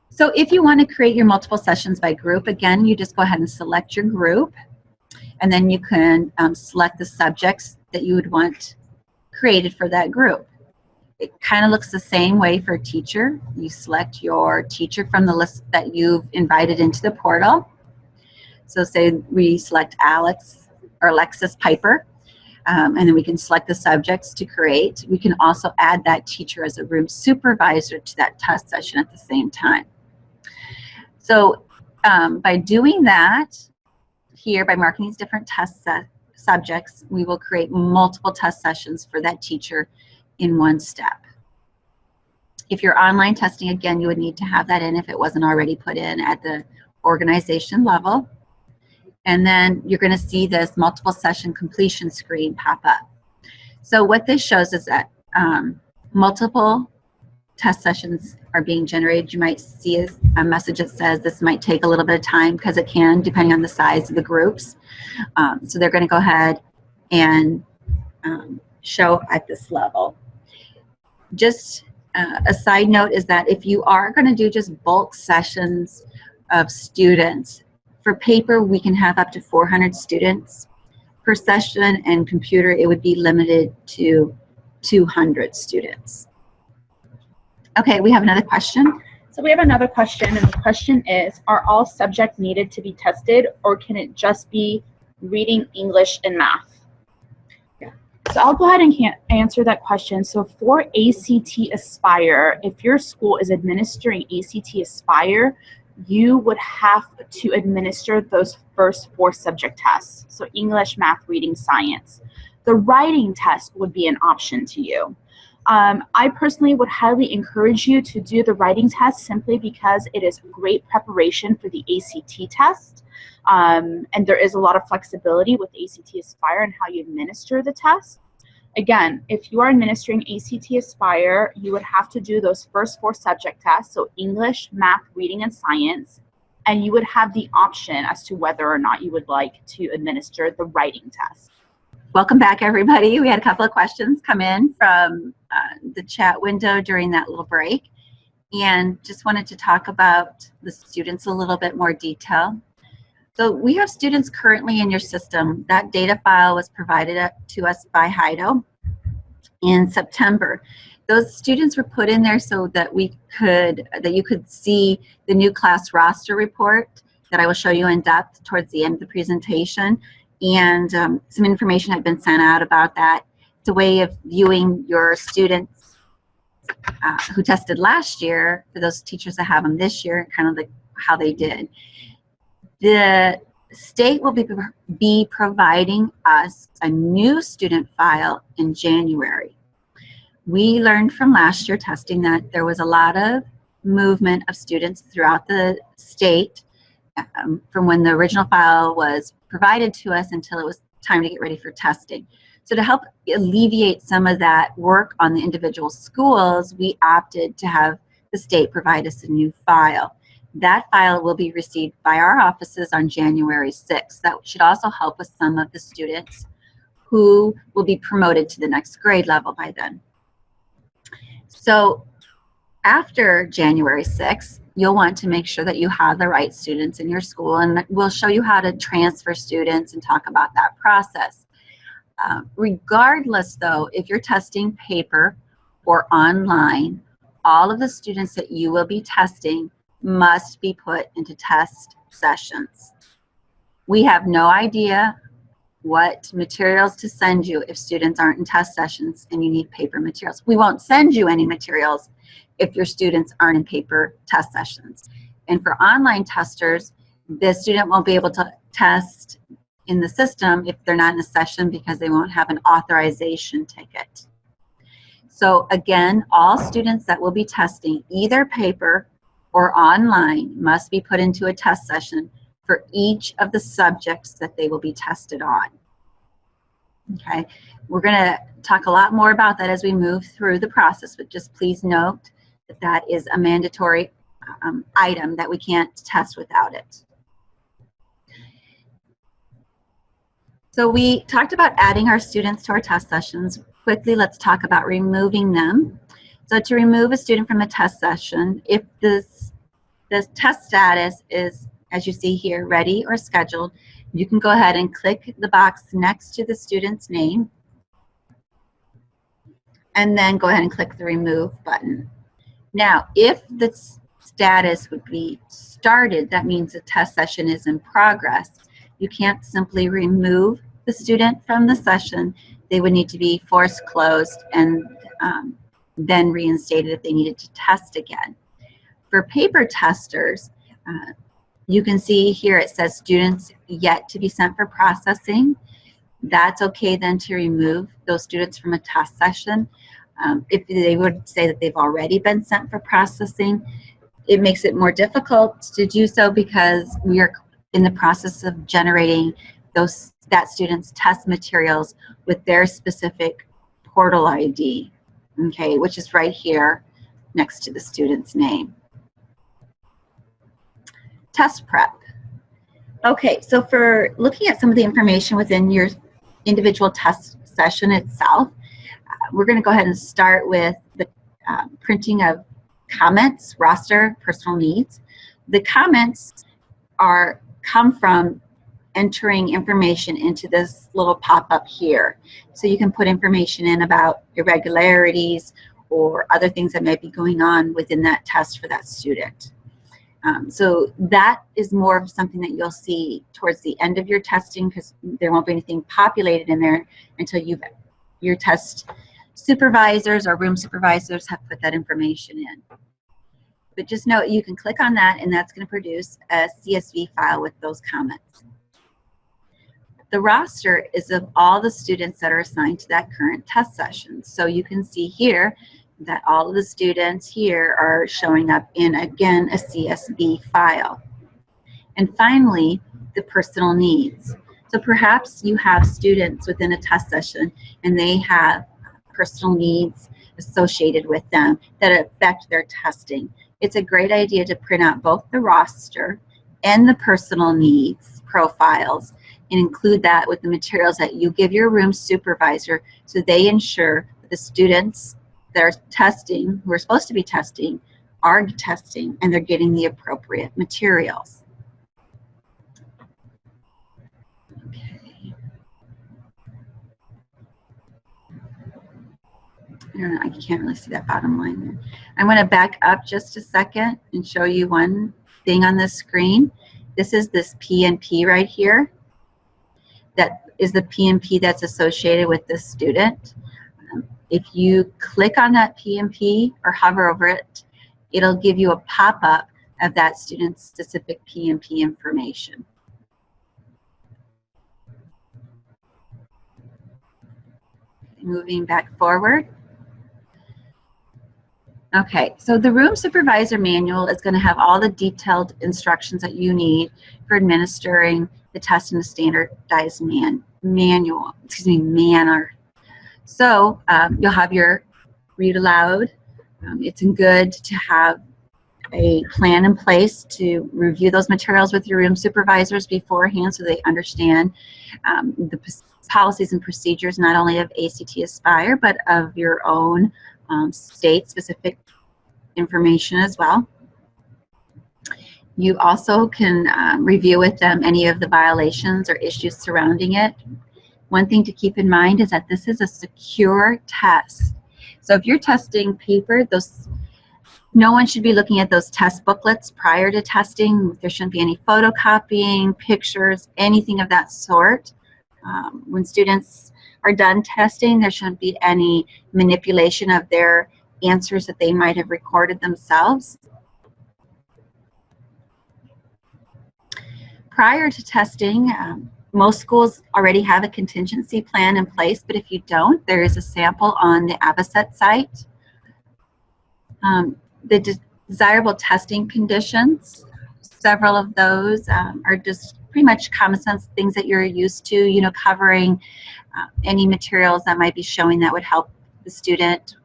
So if you want to create your multiple sessions by group, again, you just go ahead and select your group, and then you can select the subjects that you would want created for that group. It kind of looks the same way for a teacher. You select your teacher from the list that you've invited into the portal. So say we select Alex or Alexis Piper, and then we can select the subjects to create. We can also add that teacher as a room supervisor to that test session at the same time. So by doing that here, by marking these different test subjects, we will create multiple test sessions for that teacher in one step. If you're online testing, again, you would need to have that in if it wasn't already put in at the organization level. And then you're going to see this multiple session completion screen pop up. So what this shows is that multiple test sessions are being generated. You might see a message that says this might take a little bit of time, because it can, depending on the size of the groups. So they're going to go ahead and show at this level. Just a side note is that if you are going to do just bulk sessions of students, for paper we can have up to 400 students per session, and computer it would be limited to 200 students. Okay, we have another question. So we have another question, and the question is, are all subjects needed to be tested, or can it just be reading, English, and math? So I'll go ahead and answer that question. So for ACT Aspire, if your school is administering ACT Aspire, you would have to administer those first 4 subject tests. So English, math, reading, science. The writing test would be an option to you. I personally would highly encourage you to do the writing test simply because it is great preparation for the ACT test. And there is a lot of flexibility with ACT Aspire and how you administer the test. Again, if you are administering ACT Aspire, you would have to do those first 4 subject tests, so English, math, reading, and science, and you would have the option as to whether or not you would like to administer the writing test. Welcome back, everybody. We had a couple of questions come in from the chat window during that little break, and just wanted to talk about the students a little bit more detail. So we have students currently in your system. That data file was provided to us by HIDO in September. Those students were put in there so that you could see the new class roster report that I will show you in depth towards the end of the presentation. And some information had been sent out about that. It's a way of viewing your students who tested last year, for those teachers that have them this year, kind of how they did. The state will be providing us a new student file in January. We learned from last year testing that there was a lot of movement of students throughout the state from when the original file was provided to us until it was time to get ready for testing. So to help alleviate some of that work on the individual schools, we opted to have the state provide us a new file. That file will be received by our offices on January 6th. That should also help with some of the students who will be promoted to the next grade level by then. So after January 6th, you'll want to make sure that you have the right students in your school, and we'll show you how to transfer students and talk about that process. Regardless though, if you're testing paper or online, all of the students that you will be testing must be put into test sessions. We have no idea what materials to send you if students aren't in test sessions and you need paper materials. We won't send you any materials if your students aren't in paper test sessions. And for online testers, the student won't be able to test in the system if they're not in a session because they won't have an authorization ticket. So again, all students that will be testing either paper or online must be put into a test session for each of the subjects that they will be tested on. Okay, we're going to talk a lot more about that as we move through the process, but just please note that that is a mandatory item that we can't test without it. So we talked about adding our students to our test sessions. Quickly, let's talk about removing them. So to remove a student from a test session, if the test status is, as you see here, ready or scheduled, you can go ahead and click the box next to the student's name and then go ahead and click the remove button. Now, if the status would be started, that means the test session is in progress. You can't simply remove the student from the session. They would need to be forced closed and then reinstated if they needed to test again. For paper testers, you can see here it says students yet to be sent for processing. That's okay then to remove those students from a test session. If they would say that they've already been sent for processing, it makes it more difficult to do so because we are in the process of generating that student's test materials with their specific portal ID, okay, which is right here next to the student's name. Test prep. Okay, so for looking at some of the information within your individual test session itself, we're going to go ahead and start with the printing of comments, roster, personal needs. The comments come from entering information into this little pop-up here. So you can put information in about irregularities or other things that might be going on within that test for that student. So that is more of something that you'll see towards the end of your testing, because there won't be anything populated in there until your test supervisors or room supervisors have put that information in. But just know you can click on that, and that's going to produce a CSV file with those comments. The roster is of all the students that are assigned to that current test session. So you can see here that all of the students here are showing up in, again, a CSV file. And finally, the personal needs. So perhaps you have students within a test session and they have personal needs associated with them that affect their testing. It's a great idea to print out both the roster and the personal needs profiles and include that with the materials that you give your room supervisor, so they ensure that the students that are testing, who are supposed to be testing, are testing and they're getting the appropriate materials. Okay. I don't know, I can't really see that bottom line there. I'm going to back up just a second and show you one thing on the screen. This is this PNP right here. That is the PNP that's associated with this student. If you click on that PNP or hover over it, it'll give you a pop-up of that student's specific PNP information. Moving back forward. Okay, so the room supervisor manual is going to have all the detailed instructions that you need for administering the test in a standardized manner. So you'll have your read aloud. It's good to have a plan in place to review those materials with your room supervisors beforehand so they understand the policies and procedures not only of ACT Aspire but of your own state-specific information as well. You also can review with them any of the violations or issues surrounding it. One thing to keep in mind is that this is a secure test. So if you're testing paper, no one should be looking at those test booklets prior to testing. There shouldn't be any photocopying, pictures, anything of that sort. When students are done testing, there shouldn't be any manipulation of their answers that they might have recorded themselves. Prior to testing, most schools already have a contingency plan in place, but if you don't, there is a sample on the Avocet site. The desirable testing conditions, several of those are just pretty much common sense things that you're used to, you know, covering any materials that might be showing that would help the student,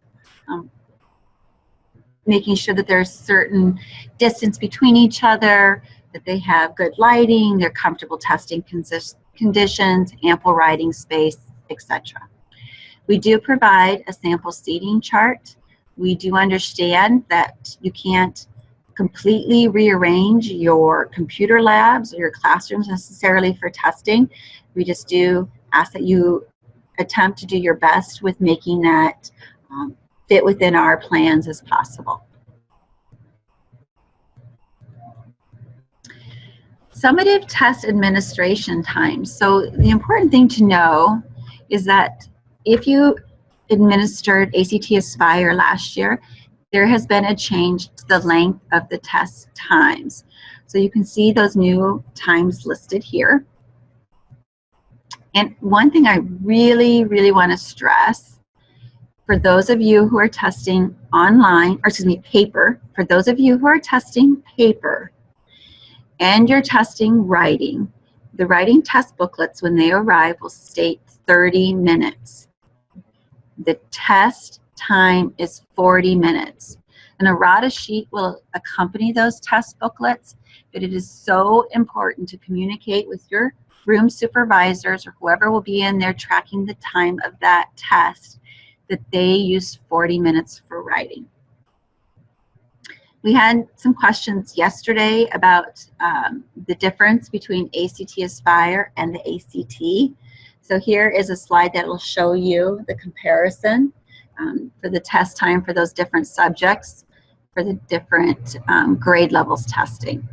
making sure that there's certain distance between each other, that they have good lighting, they're comfortable testing conditions, ample writing space, etc. We do provide a sample seating chart. We do understand that you can't completely rearrange your computer labs or your classrooms necessarily for testing. We just do ask that you attempt to do your best with making that fit within our plans as possible. Summative test administration time. So the important thing to know is that if you administered ACT Aspire last year, there has been a change to the length of the test times. So you can see those new times listed here. And one thing I really, really want to stress, for those of you who are testing online, or excuse me, paper, for those of you who are testing paper, and you're testing writing, the writing test booklets, when they arrive, will state 30 minutes. The test time is 40 minutes. An errata sheet will accompany those test booklets, but it is so important to communicate with your room supervisors or whoever will be in there tracking the time of that test that they use 40 minutes for writing. We had some questions yesterday about the difference between ACT Aspire and the ACT. So here is a slide that will show you the comparison for the test time for those different subjects, for the different grade levels testing.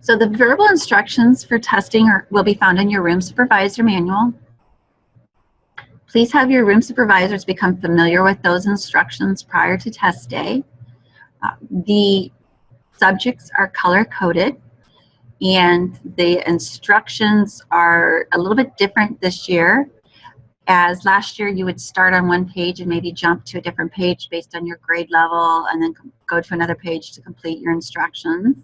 So the verbal instructions for testing will be found in your room supervisor manual. Please have your room supervisors become familiar with those instructions prior to test day. The subjects are color-coded, and the instructions are a little bit different this year. As last year, you would start on one page and maybe jump to a different page based on your grade level, and then go to another page to complete your instructions.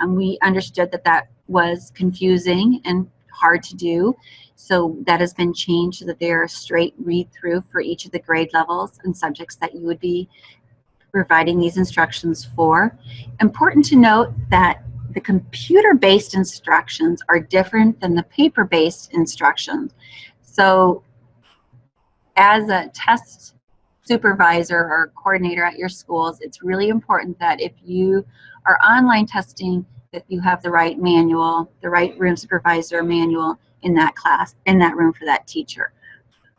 We understood that that was confusing and hard to do, so that has been changed so that they are a straight read-through for each of the grade levels and subjects that you would be providing these instructions for. Important to note that the computer-based instructions are different than the paper-based instructions. So as a test supervisor or coordinator at your schools, it's really important that if you are online testing, that you have the right manual, the right room supervisor manual in that class, in that room for that teacher.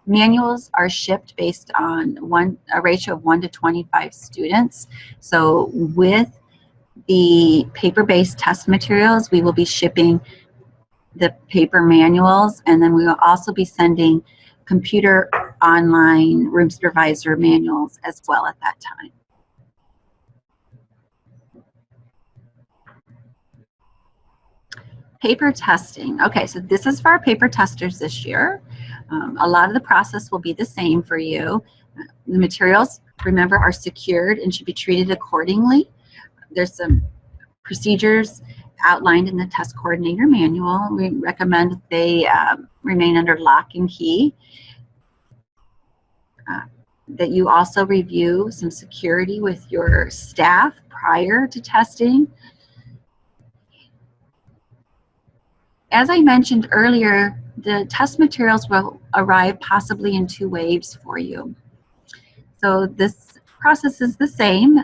Manuals are shipped based on a ratio of 1 to 25 students. So with the paper-based test materials, we will be shipping the paper manuals, and then we will also be sending computer online room supervisor manuals as well at that time. Paper testing. Okay, so this is for our paper testers this year. A lot of the process will be the same for you. The materials, remember, are secured and should be treated accordingly. There's some procedures outlined in the test coordinator manual. We recommend that they remain under lock and key. That you also review some security with your staff prior to testing. As I mentioned earlier, the test materials will arrive possibly in 2 waves for you. So this process is the same.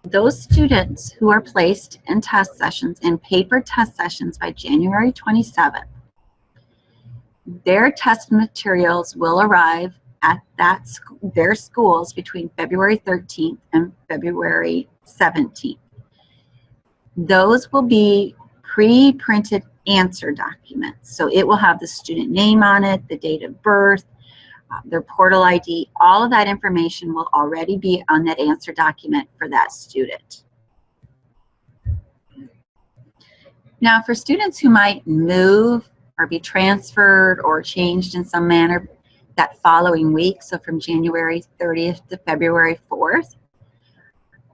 Those students who are placed in test sessions, in paper test sessions by January 27th, their test materials will arrive at their schools between February 13th and February 17th. Those will be pre-printed answer documents. So it will have the student name on it, the date of birth, their portal ID. All of that information will already be on that answer document for that student. Now, for students who might move or be transferred or changed in some manner that following week, so from January 30th to February 4th,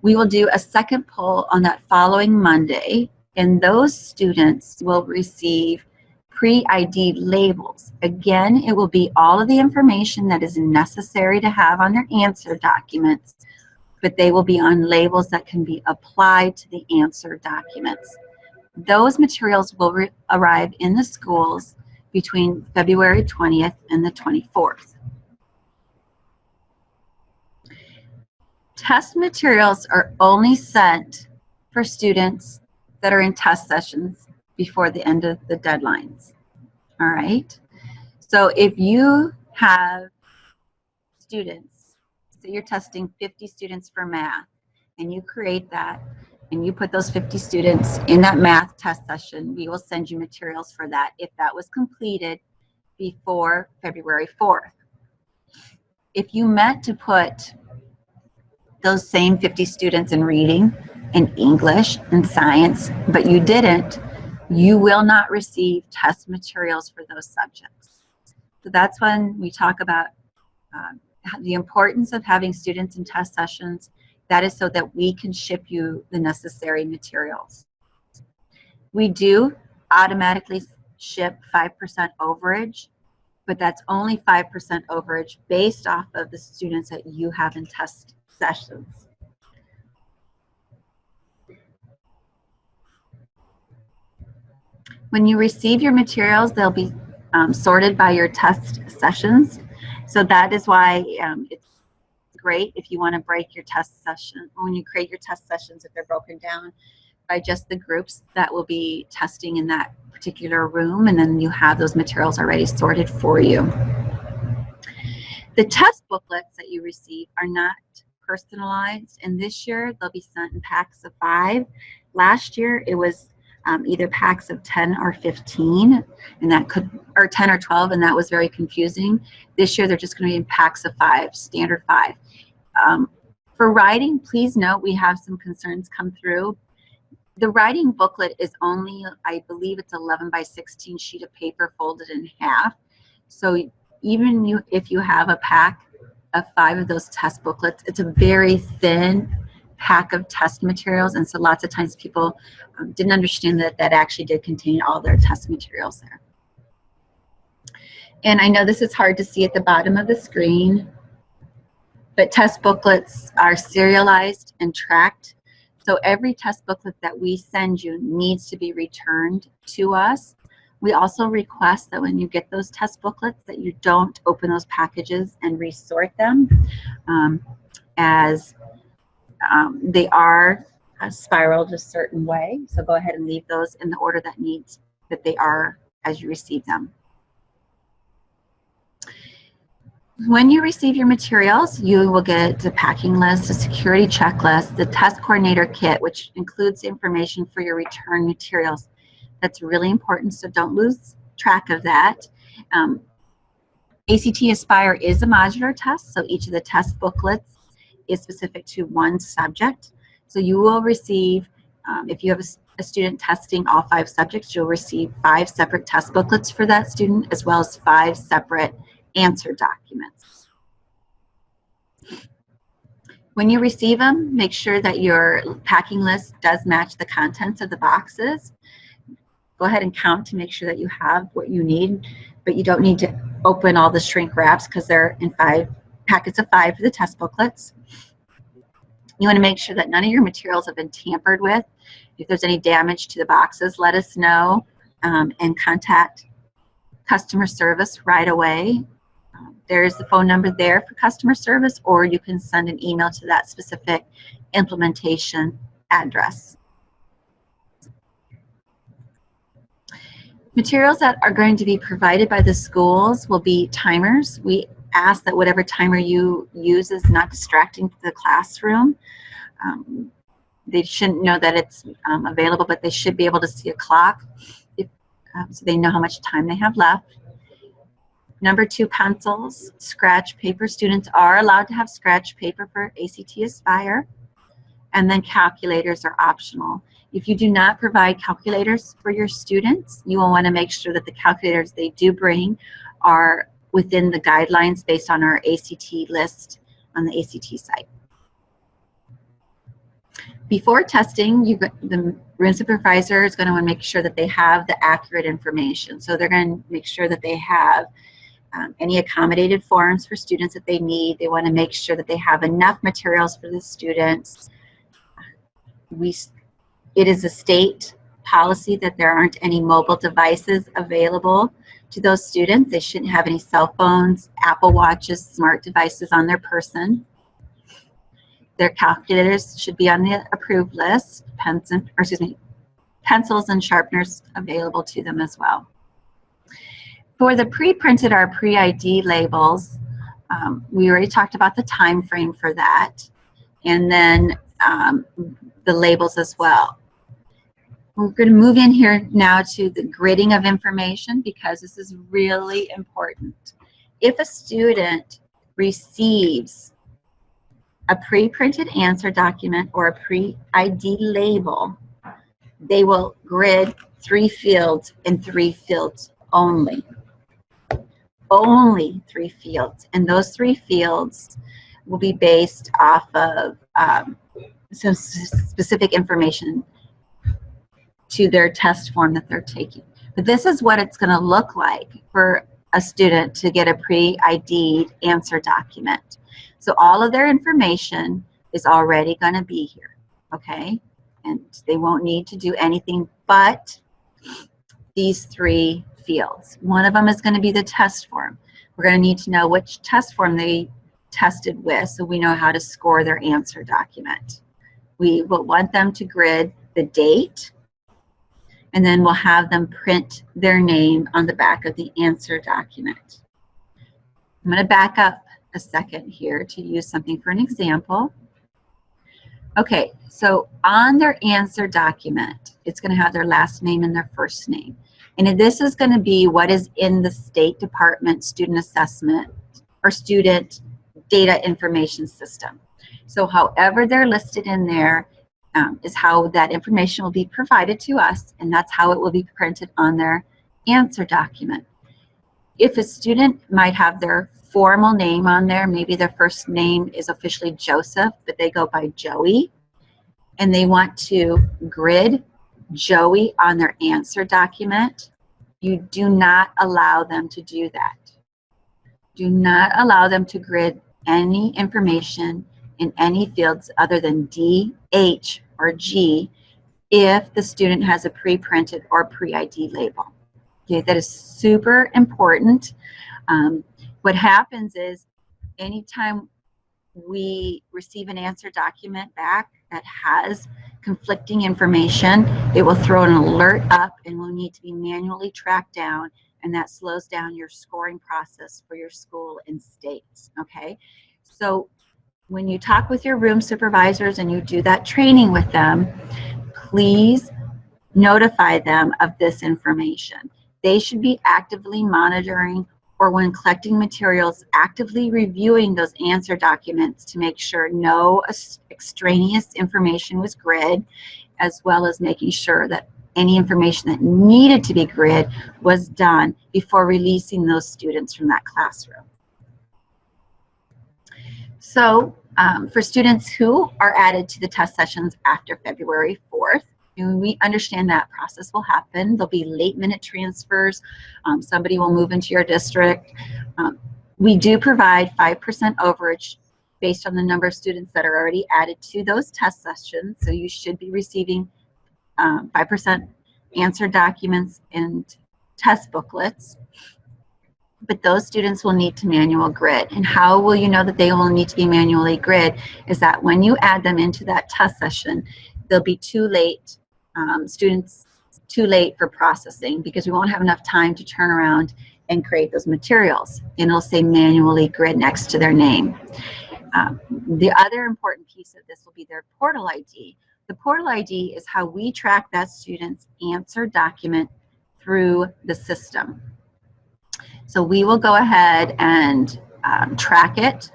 we will do a second poll on that following Monday, and those students will receive pre-ID labels. Again, it will be all of the information that is necessary to have on their answer documents, but they will be on labels that can be applied to the answer documents. Those materials will arrive in the schools between February 20th and the 24th. Test materials are only sent for students that are in test sessions before the end of the deadlines. All right. So if you have students, so you're testing 50 students for math, and you create that, and you put those 50 students in that math test session, we will send you materials for that if that was completed before February 4th. If you meant to put those same 50 students in reading, in English, and science, but you didn't, you will not receive test materials for those subjects. So that's when we talk about the importance of having students in test sessions. That is so that we can ship you the necessary materials. We do automatically ship 5% overage, but that's only 5% overage based off of the students that you have in test sessions. When you receive your materials, they'll be sorted by your test sessions. So that is why it's great if you want to break your test session, or when you create your test sessions, if they're broken down by just the groups that will be testing in that particular room, and then you have those materials already sorted for you. The test booklets that you receive are not personalized, and this year they'll be sent in packs of 5. Last year it was either packs of 10 or 15, and that could, or 10 or 12, and that was very confusing. This year they're just going to be in packs of 5, standard 5. For writing, please note we have some concerns come through. The writing booklet is only, I believe it's 11 by 16 sheet of paper folded in half. So even if you have a pack of 5 of those test booklets, it's a very thin pack of test materials, and so lots of times people didn't understand that that actually did contain all their test materials there. And I know this is hard to see at the bottom of the screen, but test booklets are serialized and tracked. So every test booklet that we send you needs to be returned to us. We also request that when you get those test booklets that you don't open those packages and resort them, as they are spiraled a certain way. So go ahead and leave those in the order that they are as you receive them. When you receive your materials, you will get a packing list, a security checklist, the test coordinator kit, which includes information for your return materials. That's really important, so don't lose track of that. ACT Aspire is a modular test, so each of the test booklets is specific to one subject. So you will receive, if you have a student testing all 5 subjects, you'll receive 5 separate test booklets for that student, as well as 5 separate answer documents. When you receive them, make sure that your packing list does match the contents of the boxes. Go ahead and count to make sure that you have what you need, but you don't need to open all the shrink wraps because they're in 5 packets of 5 for the test booklets. You want to make sure that none of your materials have been tampered with. If there's any damage to the boxes, let us know and contact customer service right away. There's the phone number there for customer service, or you can send an email to that specific implementation address. Materials that are going to be provided by the schools will be timers. We ask that whatever timer you use is not distracting to the classroom. They shouldn't know that it's available, but they should be able to see a clock so they know how much time they have left. Number 2, pencils, scratch paper. Students are allowed to have scratch paper for ACT Aspire. And then calculators are optional. If you do not provide calculators for your students, you will want to make sure that the calculators they do bring are within the guidelines based on our ACT list on the ACT site. Before testing, the room supervisor is going to want to make sure that they have the accurate information. So they're going to make sure that they have any accommodated forms for students that they need. They want to make sure that they have enough materials for the students. It is a state policy that there aren't any mobile devices available to those students. They shouldn't have any cell phones, Apple Watches, smart devices on their person. Their calculators should be on the approved list, pencils and sharpeners available to them as well. For the pre-printed or pre-ID labels, we already talked about the time frame for that, and then the labels as well. We're going to move in here now to the gridding of information because this is really important. If a student receives a pre-printed answer document or a pre-ID label, they will grid 3 fields and 3 fields only. Only 3 fields, and those 3 fields will be based off of some specific information to their test form that they're taking. But this is what it's going to look like for a student to get a pre-ID'd answer document. So all of their information is already going to be here, okay? And they won't need to do anything but these 3 fields. One of them is going to be the test form. We're going to need to know which test form they tested with, so we know how to score their answer document. We will want them to grid the date, and then we'll have them print their name on the back of the answer document. I'm going to back up a second here to use something for an example. Okay, so on their answer document, it's going to have their last name and their first name. And this is going to be what is in the State Department Student Assessment or Student Data Information System. So however they're listed in there is how that information will be provided to us, and that's how it will be printed on their answer document. If a student might have their formal name on there, maybe their first name is officially Joseph, but they go by Joey, and they want to grid Joey on their answer document, you do not allow them to do that. Do not allow them to grid any information in any fields other than D, H, or G if the student has a pre-printed or pre-ID label. Okay, that is super important. What happens is anytime we receive an answer document back that has conflicting information, it will throw an alert up and will need to be manually tracked down, and that slows down your scoring process for your school and states. Okay, so when you talk with your room supervisors and you do that training with them, please notify them of this information. They should be actively monitoring, or when collecting materials, actively reviewing those answer documents to make sure no extraneous information was grid, as well as making sure that any information that needed to be grid was done before releasing those students from that classroom. So for students who are added to the test sessions after February 4th, and we understand that process will happen. There'll be late-minute transfers. Somebody will move into your district. We do provide 5% overage based on the number of students that are already added to those test sessions. So you should be receiving 5% answer documents and test booklets. But those students will need to manual grid. And how will you know that they will need to be manually grid is that when you add them into that test session, they'll be too late. Students too late for processing because we won't have enough time to turn around and create those materials. And it'll say manually grid next to their name. The other important piece of this will be their portal ID. The portal ID is how we track that student's answer document through the system. So we will go ahead and track it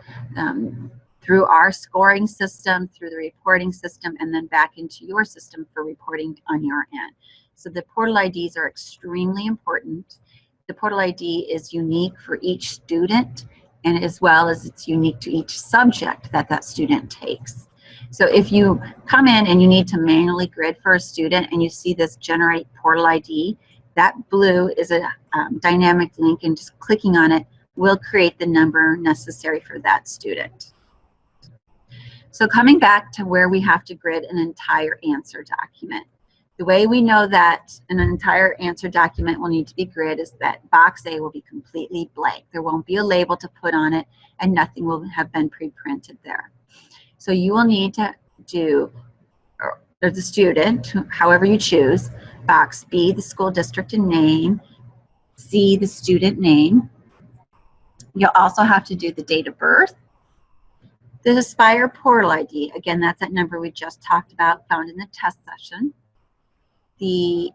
through our scoring system, through the reporting system, and then back into your system for reporting on your end. So the portal IDs are extremely important. The portal ID is unique for each student, and as well as it's unique to each subject that that student takes. So if you come in and you need to manually grid for a student and you see this generate portal ID, that blue is a dynamic link, and just clicking on it will create the number necessary for that student. So coming back to where we have to grid an entire answer document. The way we know that an entire answer document will need to be grid is that box A will be completely blank. There won't be a label to put on it, and nothing will have been pre-printed there. So you will need to do, or the student, however you choose, box B, the school district and name, C, the student name. You'll also have to do the date of birth, the Aspire portal ID, again, that's that number we just talked about, found in the test session. The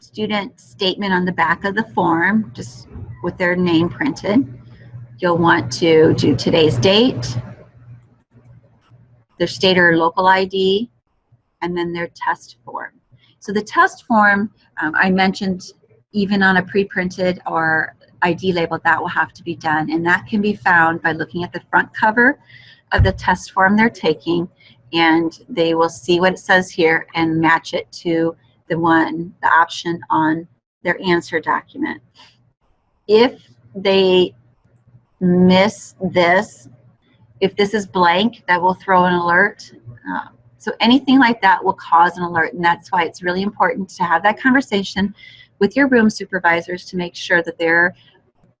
student statement on the back of the form, just with their name printed. You'll want to do today's date, their state or local ID, and then their test form. So the test form, I mentioned, even on a pre-printed or ID label, that will have to be done, and that can be found by looking at the front cover of the test form they're taking, and they will see what it says here and match it to the option on their answer document. If they miss this, if this is blank, that will throw an alert. So anything like that will cause an alert, and that's why it's really important to have that conversation with your room supervisors to make sure that they're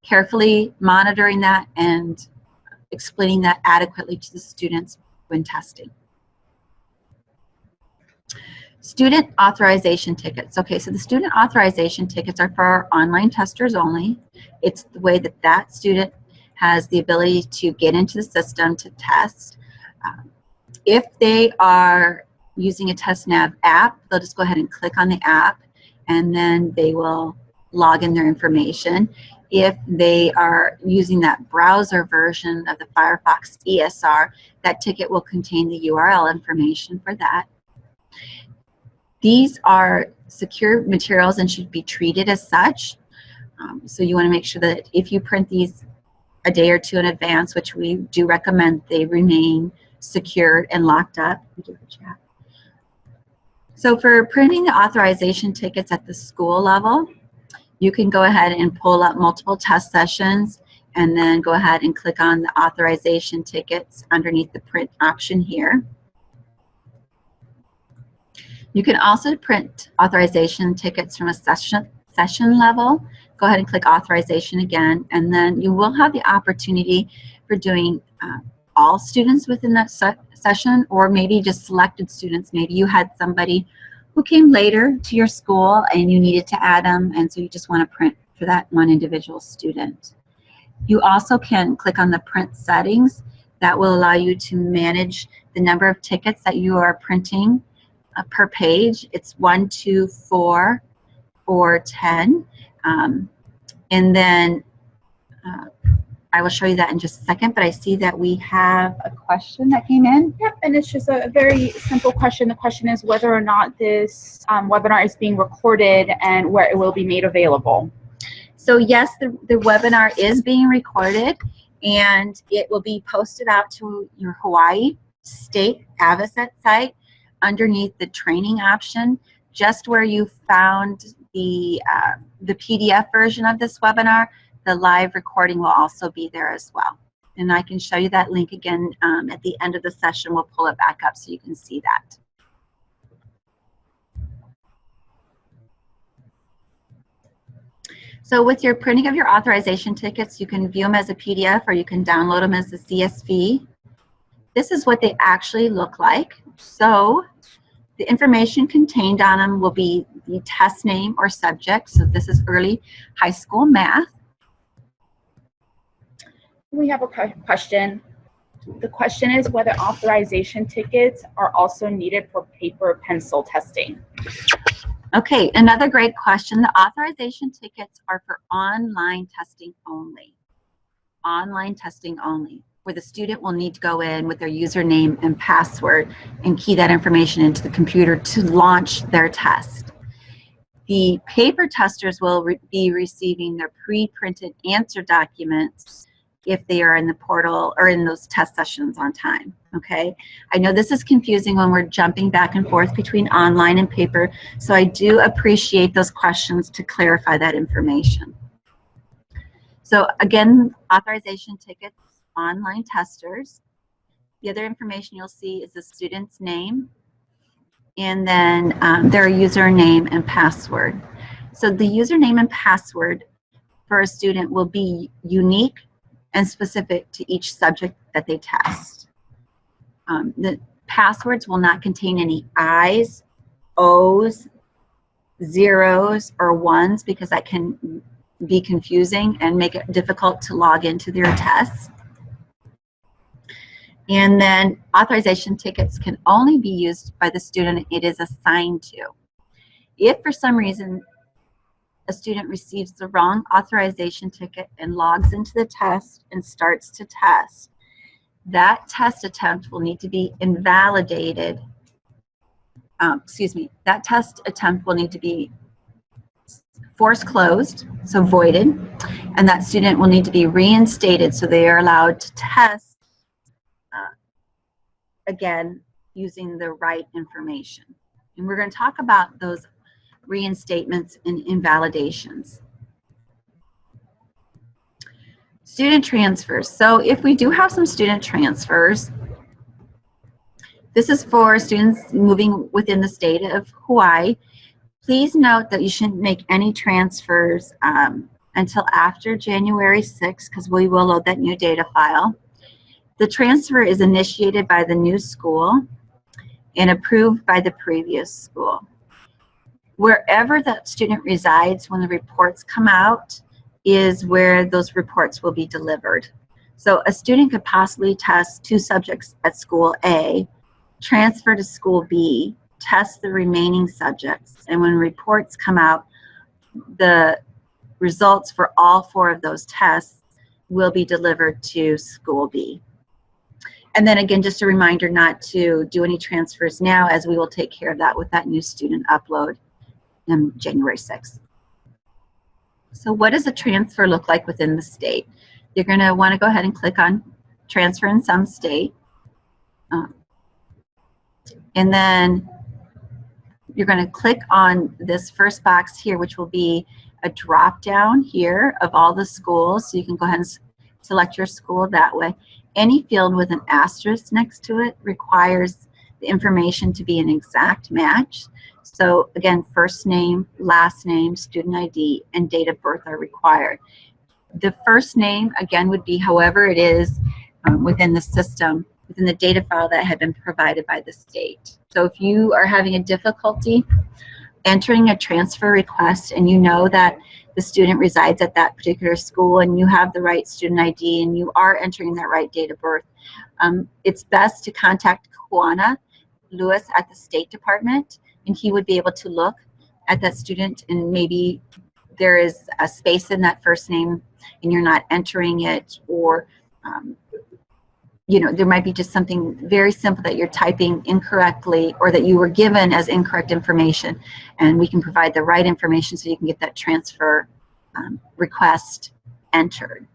carefully monitoring that and explaining that adequately to the students when testing. Student authorization tickets. Okay, so the student authorization tickets are for our online testers only. It's the way that that student has the ability to get into the system to test. If they are using a TestNav app, they'll just go ahead and click on the app, and then they will log in their information. If they are using that browser version of the Firefox ESR, that ticket will contain the URL information for that. These are secure materials and should be treated as such. So you want to make sure that if you print these a day or two in advance, which we do recommend, they remain secured and locked up. So for printing the authorization tickets at the school level, you can go ahead and pull up multiple test sessions and then go ahead and click on the authorization tickets underneath the print option here. You can also print authorization tickets from a session level. Go ahead and click authorization again, and then you will have the opportunity for doing all students within that session, or maybe just selected students. Maybe you had somebody who came later to your school and you needed to add them, and so you just want to print for that one individual student. You also can click on the print settings. That will allow you to manage the number of tickets that you are printing per page. It's 1, 2, 4, or 10. And then I will show you that in just a second, but I see that we have a question that came in. Yep, and it's just a very simple question. The question is whether or not this webinar is being recorded and where it will be made available. So yes, the webinar is being recorded, and it will be posted out to your Hawaii State Avocet site underneath the training option, just where you found the PDF version of this webinar. The live recording will also be there as well. And I can show you that link again at the end of the session. We'll pull it back up so you can see that. So with your printing of your authorization tickets, you can view them as a PDF or you can download them as a CSV. This is what they actually look like. So the information contained on them will be the test name or subject. So this is early high school math. We have a question. The question is whether authorization tickets are also needed for paper pencil testing. Okay, another great question. The authorization tickets are for online testing only. Online testing only, where the student will need to go in with their username and password and key that information into the computer to launch their test. The paper testers will be receiving their pre-printed answer documents if they are in the portal or in those test sessions on time, okay? I know this is confusing when we're jumping back and forth between online and paper, so I do appreciate those questions to clarify that information. So again, authorization tickets, online testers. The other information you'll see is the student's name and then their username and password. So the username and password for a student will be unique and specific to each subject that they test. The passwords will not contain any I's, O's, zeros, or ones, because that can be confusing and make it difficult to log into their tests. And then authorization tickets can only be used by the student it is assigned to. If for some reason a student receives the wrong authorization ticket and logs into the test and starts to test, that test attempt will need to be invalidated. That test attempt will need to be force closed, so voided, and that student will need to be reinstated so they are allowed to test again using the right information. And we're going to talk about those reinstatements and invalidations. Student transfers. So if we do have some student transfers, this is for students moving within the state of Hawaii. Please note that you shouldn't make any transfers until after January 6th, because we will load that new data file. The transfer is initiated by the new school and approved by the previous school. Wherever that student resides when the reports come out is where those reports will be delivered. So a student could possibly test 2 subjects at school A, transfer to school B, test the remaining subjects, and when reports come out, the results for all 4 of those tests will be delivered to school B. And then again, just a reminder not to do any transfers now, as we will take care of that with that new student upload on January 6th. So what does a transfer look like within the state? You're going to want to go ahead and click on transfer in some state. And then you're going to click on this first box here, which will be a drop down here of all the schools. So you can go ahead and select your school that way. Any field with an asterisk next to it requires the information to be an exact match. So again, first name, last name, student ID, and date of birth are required. The first name, again, would be however it is within the system, within the data file that had been provided by the state. So if you are having a difficulty entering a transfer request and you know that the student resides at that particular school and you have the right student ID and you are entering that right date of birth, it's best to contact Kwana Lewis at the State Department, and he would be able to look at that student, and maybe there is a space in that first name and you're not entering it, or you know, there might be just something very simple that you're typing incorrectly or that you were given as incorrect information, and we can provide the right information so you can get that transfer request entered.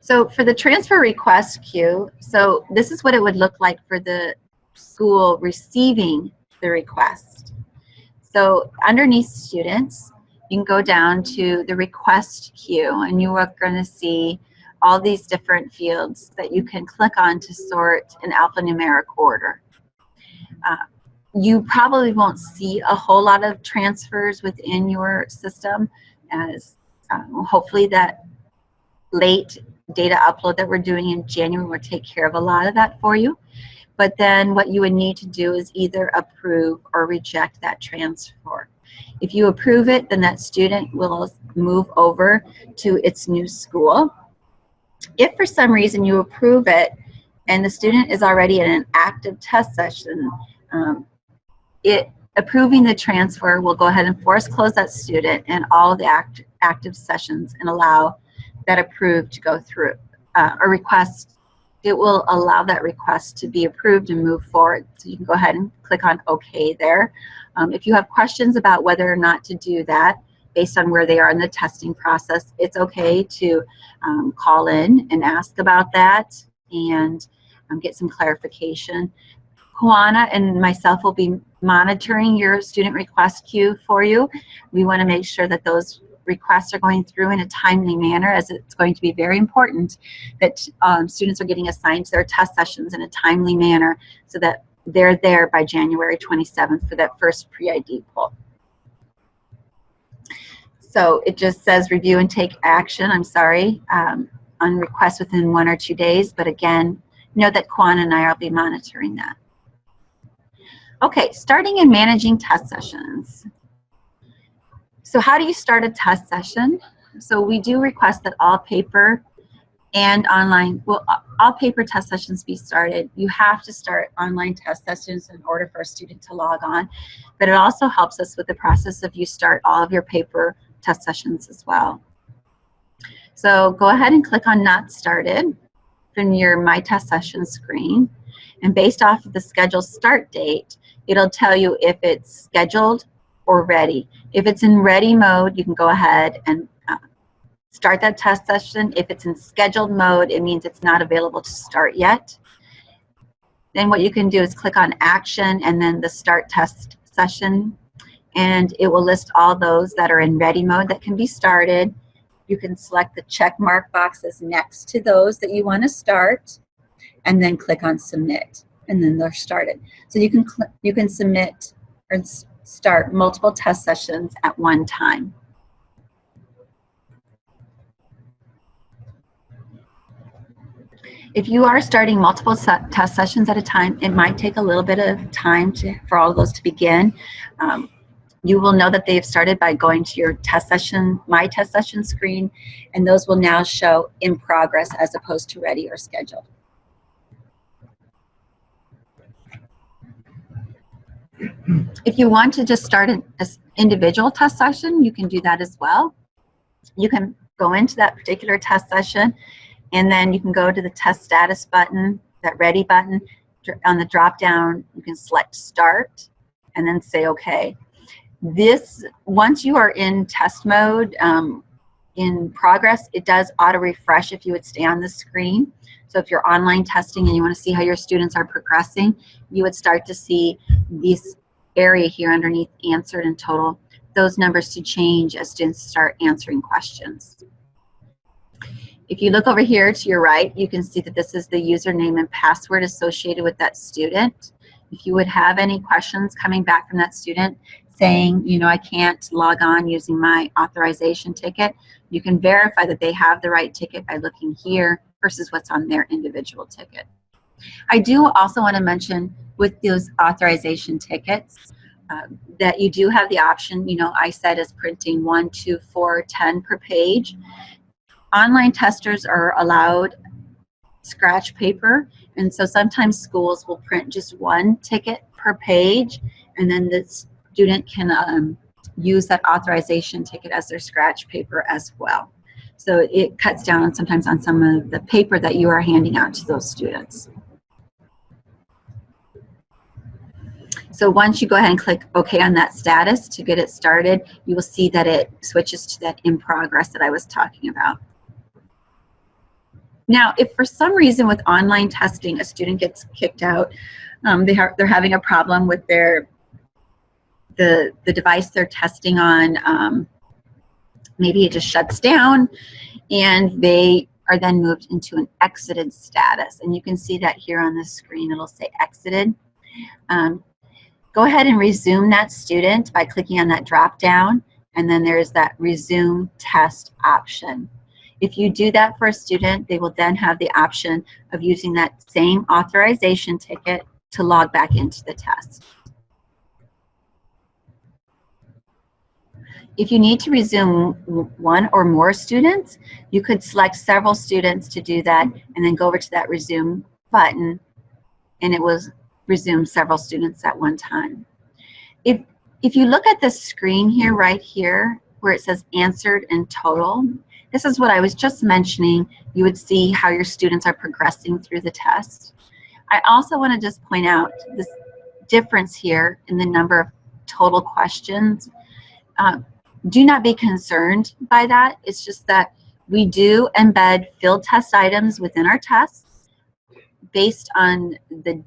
So for the transfer request queue, so this is what it would look like for the school receiving the request. So underneath students, you can go down to the request queue, and you are going to see all these different fields that you can click on to sort in alphanumeric order. You probably won't see a whole lot of transfers within your system, as hopefully that late data upload that we're doing in January will take care of a lot of that for you. But then what you would need to do is either approve or reject that transfer. If you approve it, then that student will move over to its new school. If for some reason you approve it and the student is already in an active test session, approving the transfer will go ahead and force close that student and all of the active sessions and allow that approved to go through. A request, it will allow that request to be approved and move forward. So you can go ahead and click on OK there. If you have questions about whether or not to do that, based on where they are in the testing process, it's okay to call in and ask about that and get some clarification. Kwana and myself will be monitoring your student request queue for you. We want to make sure that those requests are going through in a timely manner, as it's going to be very important that students are getting assigned to their test sessions in a timely manner so that they're there by January 27th for that first pre-ID poll. So it just says review and take action, I'm sorry, on requests within 1 or 2 days, but again, know that Kwana and I will be monitoring that. Okay, starting and managing test sessions. So how do you start a test session? So we do request that all paper and online, well, all paper test sessions be started. You have to start online test sessions in order for a student to log on, but it also helps us with the process of you start all of your paper test sessions as well. So go ahead and click on Not Started from your My Test Session screen, and based off of the scheduled start date, it'll tell you if it's scheduled or ready. If it's in ready mode, you can go ahead and start that test session. If it's in scheduled mode, it means it's not available to start yet. Then what you can do is click on Action and then the Start Test Session, and it will list all those that are in ready mode that can be started. You can select the check mark boxes next to those that you want to start, and then click on Submit, and then they're started. So you can submit or start multiple test sessions at one time. If you are starting multiple test sessions at a time, it might take a little bit of time for all of those to begin. You will know that they've started by going to your test session, My Test Session screen, and those will now show in progress as opposed to ready or scheduled. If you want to just start an individual test session, you can do that as well. You can go into that particular test session, and then you can go to the test status button, that ready button. On the drop down, you can select start and then say okay. Once you are in test mode, in progress, it does auto refresh if you would stay on the screen. So if you're online testing and you want to see how your students are progressing, you would start to see this area here underneath answered and total, those numbers to change as students start answering questions. If you look over here to your right, you can see that this is the username and password associated with that student. If you would have any questions coming back from that student saying, you know, I can't log on using my authorization ticket, you can verify that they have the right ticket by looking here versus what's on their individual ticket. I do also want to mention with those authorization tickets that you do have the option, you know, I said is printing 1, 2, 4, 10 per page. Online testers are allowed scratch paper, and so sometimes schools will print just 1 ticket per page, and then the student can use that authorization ticket as their scratch paper as well. So it cuts down sometimes on some of the paper that you are handing out to those students. So once you go ahead and click OK on that status to get it started, you will see that it switches to that in progress that I was talking about. Now, if for some reason with online testing a student gets kicked out, they're having a problem with the device they're testing on, maybe it just shuts down and they are then moved into an exited status. And you can see that here on the screen, it'll say exited. Go ahead and resume that student by clicking on that drop down, and then there's that resume test option. If you do that for a student, they will then have the option of using that same authorization ticket to log back into the test. If you need to resume 1 or more students, you could select several students to do that and then go over to that resume button, and it will resume several students at one time. If you look at the screen here, right here, where it says answered and total, this is what I was just mentioning. You would see how your students are progressing through the test. I also want to just point out this difference here in the number of total questions. Do not be concerned by that. It's just that we do embed field test items within our tests based on the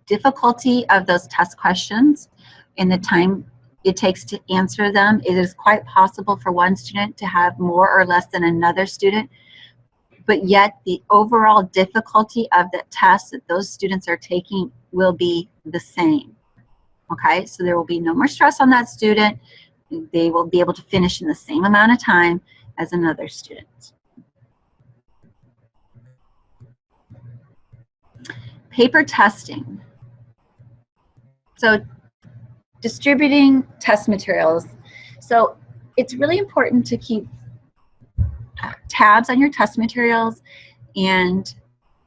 difficulty of those test questions and the time it takes to answer them. It is quite possible for one student to have more or less than another student, but yet the overall difficulty of the test that those students are taking will be the same. Okay, so there will be no more stress on that student. They will be able to finish in the same amount of time as another student. Paper testing. So distributing test materials. So it's really important to keep tabs on your test materials and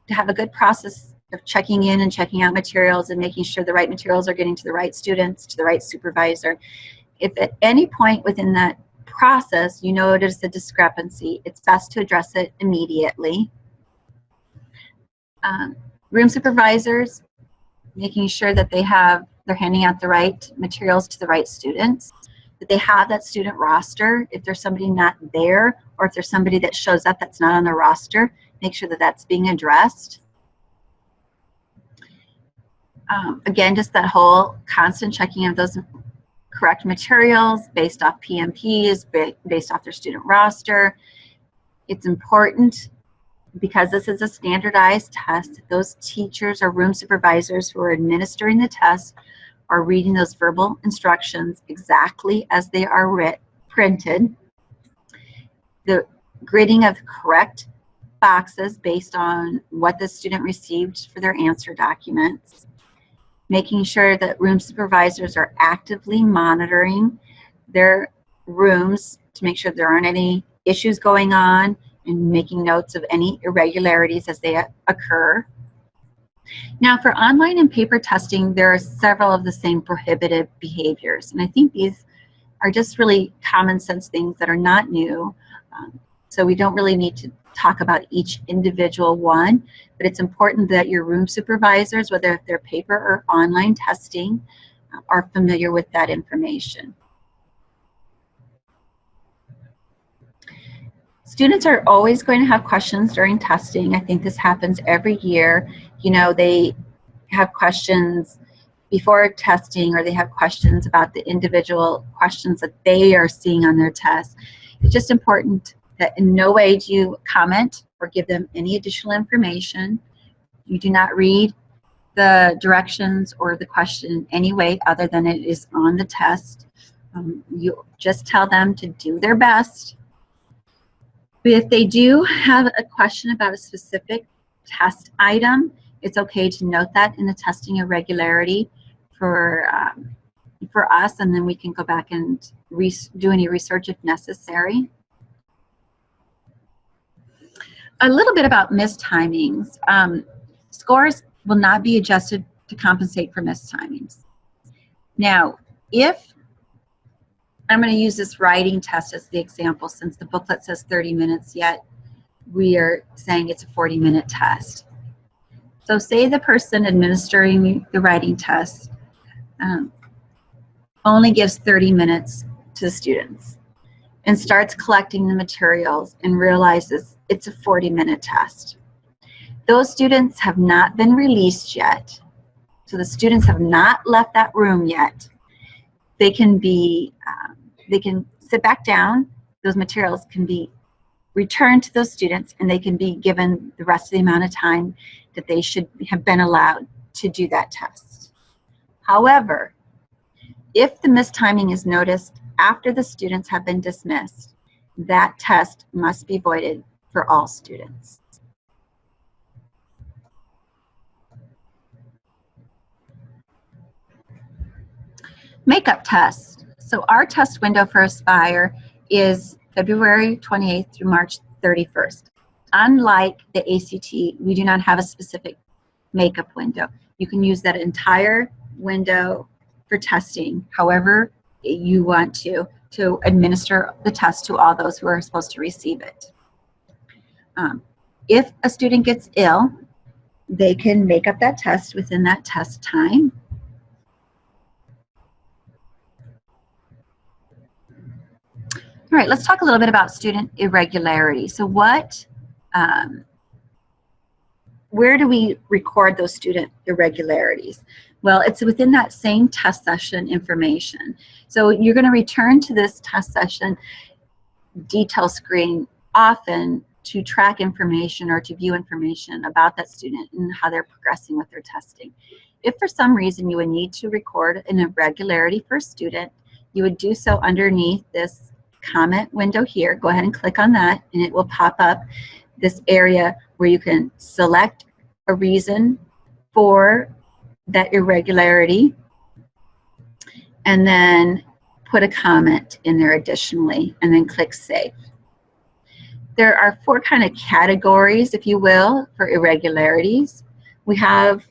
to have a good process of checking in and checking out materials and making sure the right materials are getting to the right students, to the right supervisor. If at any point within that process you notice a discrepancy, it's best to address it immediately. Room supervisors, making sure that they're handing out the right materials to the right students, that they have that student roster. If there's somebody not there, or if there's somebody that shows up that's not on the roster, make sure that that's being addressed. Again, just that whole constant checking of those correct materials based off PMPs, based off their student roster. It's important because this is a standardized test. Those teachers or room supervisors who are administering the test are reading those verbal instructions exactly as they are printed. The grading of the correct boxes based on what the student received for their answer documents, making sure that room supervisors are actively monitoring their rooms to make sure there aren't any issues going on, and making notes of any irregularities as they occur. Now, for online and paper testing, there are several of the same prohibited behaviors, and I think these are just really common sense things that are not new. So we don't really need to talk about each individual one, but it's important that your room supervisors, whether if they're paper or online testing, are familiar with that information. Students are always going to have questions during testing. I think this happens every year. You know, they have questions before testing, or they have questions about the individual questions that they are seeing on their test. It's just important that in no way do you comment or give them any additional information. You do not read the directions or the question in any way other than it is on the test. You just tell them to do their best. But if they do have a question about a specific test item, it's okay to note that in the testing irregularity for us, and then we can go back and do any research if necessary. A little bit about missed timings. Scores will not be adjusted to compensate for missed timings. Now, if I'm going to use this writing test as the example, since the booklet says 30 minutes, yet we are saying it's a 40-minute test. So say the person administering the writing test only gives 30 minutes to the students and starts collecting the materials and realizes it's a 40-minute test. Those students have not been released yet, so the students have not left that room yet. They can sit back down, those materials can be returned to those students, and they can be given the rest of the amount of time that they should have been allowed to do that test. However, if the mistiming is noticed after the students have been dismissed, that test must be voided for all students. Makeup test. So our test window for Aspire is February 28th through March 31st. Unlike the ACT, we do not have a specific makeup window. You can use that entire window for testing however you want to administer the test to all those who are supposed to receive it. If a student gets ill, they can make up that test within that test time. All right, let's talk a little bit about student irregularity. So where do we record those student irregularities? Well, it's within that same test session information. So you're going to return to this test session detail screen often to track information or to view information about that student and how they're progressing with their testing. If for some reason you would need to record an irregularity for a student, you would do so underneath this comment window here. Go ahead and click on that, and it will pop up this area where you can select a reason for that irregularity and then put a comment in there additionally, and then click Save. There are 4 kind of categories, if you will, for irregularities. We have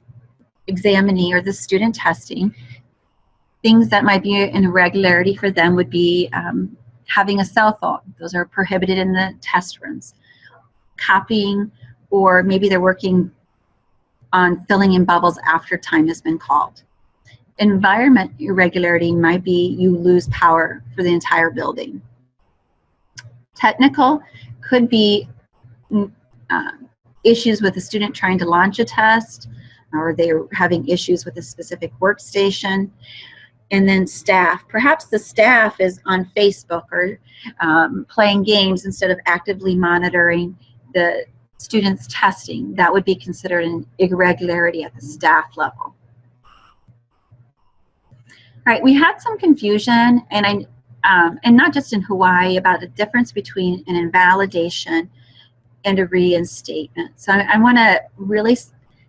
examinee, or the student testing. Things that might be an irregularity for them would be having a cell phone. Those are prohibited in the test rooms. Copying, or maybe they're working on filling in bubbles after time has been called. Environment irregularity might be you lose power for the entire building. Technical could be issues with a student trying to launch a test, or they're having issues with a specific workstation. And then staff, perhaps the staff is on Facebook or playing games instead of actively monitoring the students' testing. That would be considered an irregularity at the staff level. All right, we had some confusion, and not just in Hawaii, about the difference between an invalidation and a reinstatement. So I want to really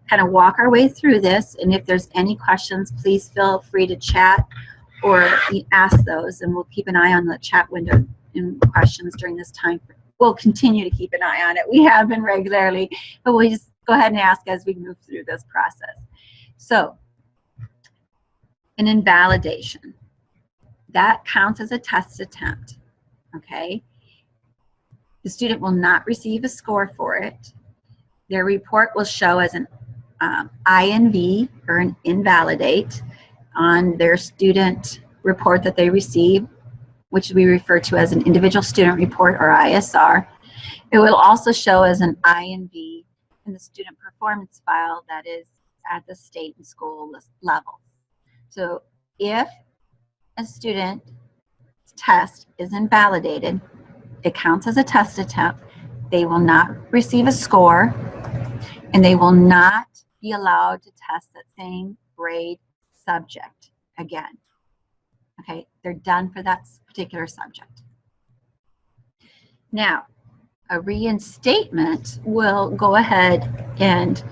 kind of walk our way through this, and if there's any questions, please feel free to chat or ask those, and we'll keep an eye on the chat window and questions during this time. We'll continue to keep an eye on it. We have been regularly, but we'll just go ahead and ask as we move through this process. So, an invalidation. That counts as a test attempt, okay? The student will not receive a score for it. Their report will show as an INV, or an invalidate, on their student report that they receive, which we refer to as an individual student report, or ISR. It will also show as an INV in the student performance file that is at the state and school level. So if a student test is invalidated, it counts as a test attempt. They will not receive a score, and they will not be allowed to test that same grade subject again. Okay, they're done for that particular subject. Now, a reinstatement will go ahead and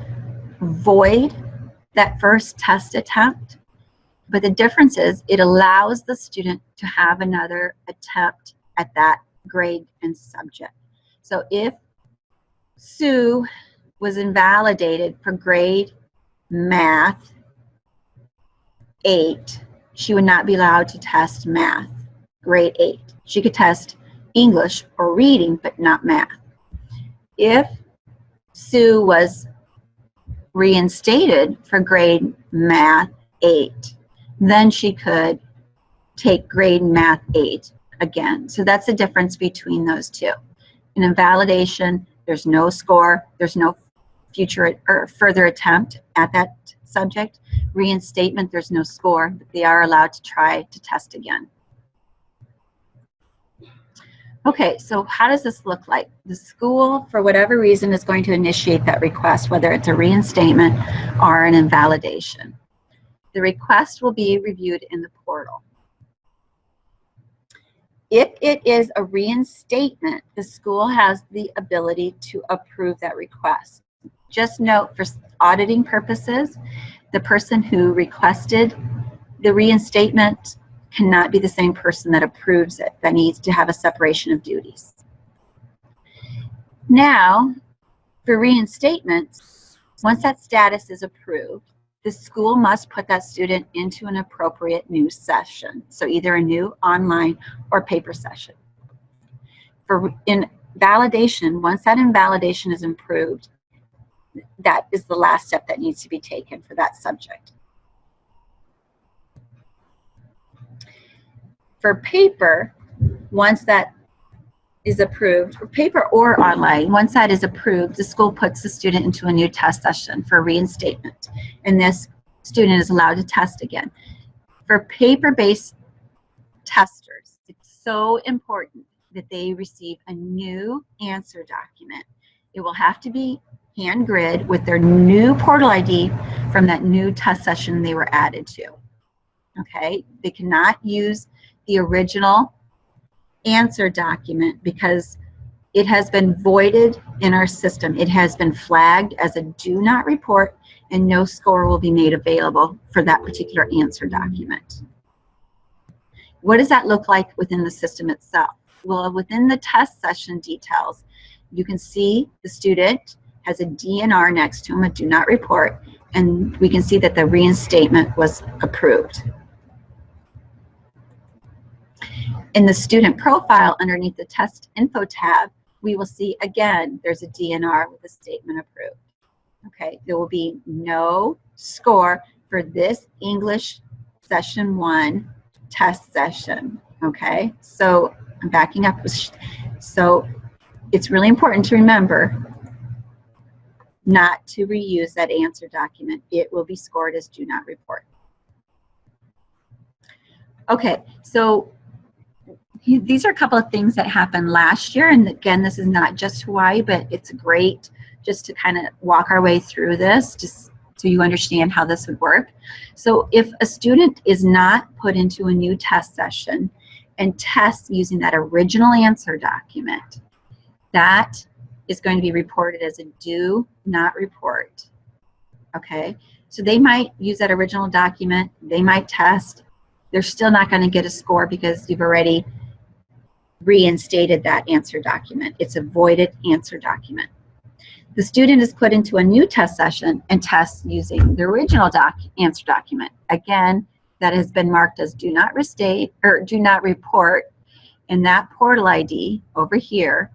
void that first test attempt, but the difference is it allows the student to have another attempt at that grade and subject. So if Sue was invalidated for grade math 8, she would not be allowed to test math grade 8. She could test English or reading, but not math. If Sue was reinstated for grade math 8, then she could take grade math 8 again. So that's the difference between those two. In invalidation, there's no score, there's no future or further attempt at that subject. Reinstatement, there's no score, but they are allowed to try to test again. Okay, so how does this look like? The school, for whatever reason, is going to initiate that request, whether it's a reinstatement or an invalidation. The request will be reviewed in the portal. If it is a reinstatement, the school has the ability to approve that request. Just note, for auditing purposes, the person who requested the reinstatement cannot be the same person that approves it. That needs to have a separation of duties. Now, for reinstatements, once that status is approved, the school must put that student into an appropriate new session. So either a new online or paper session. For invalidation, once that invalidation is approved, that is the last step that needs to be taken for that subject. For paper, once that is approved, for paper or online, once that is approved, the school puts the student into a new test session for reinstatement, and this student is allowed to test again. For paper-based testers, it's so important that they receive a new answer document. It will have to be hand grid with their new portal ID from that new test session they were added to. Okay, they cannot use the original answer document because it has been voided in our system. It has been flagged as a do not report, and no score will be made available for that particular answer document. What does that look like within the system itself? Well, within the test session details, you can see the student has a DNR next to him, a do not report, and we can see that the reinstatement was approved. In the student profile underneath the test info tab, we will see again there's a DNR with a statement approved. Okay, there will be no score for this English session 1 test session. Okay, so I'm backing up. So it's really important to remember not to reuse that answer document. It will be scored as do not report. Okay, so these are a couple of things that happened last year, and again, this is not just Hawaii, but it's great just to kind of walk our way through this, just so you understand how this would work. So if a student is not put into a new test session and tests using that original answer document, that is going to be reported as a do not report. Okay, so they might use that original document, they might test, they're still not going to get a score because you've already reinstated that answer document. It's a voided answer document. The student is put into a new test session and tests using the original answer document. Again, that has been marked as do not restate or do not report, and that portal ID over here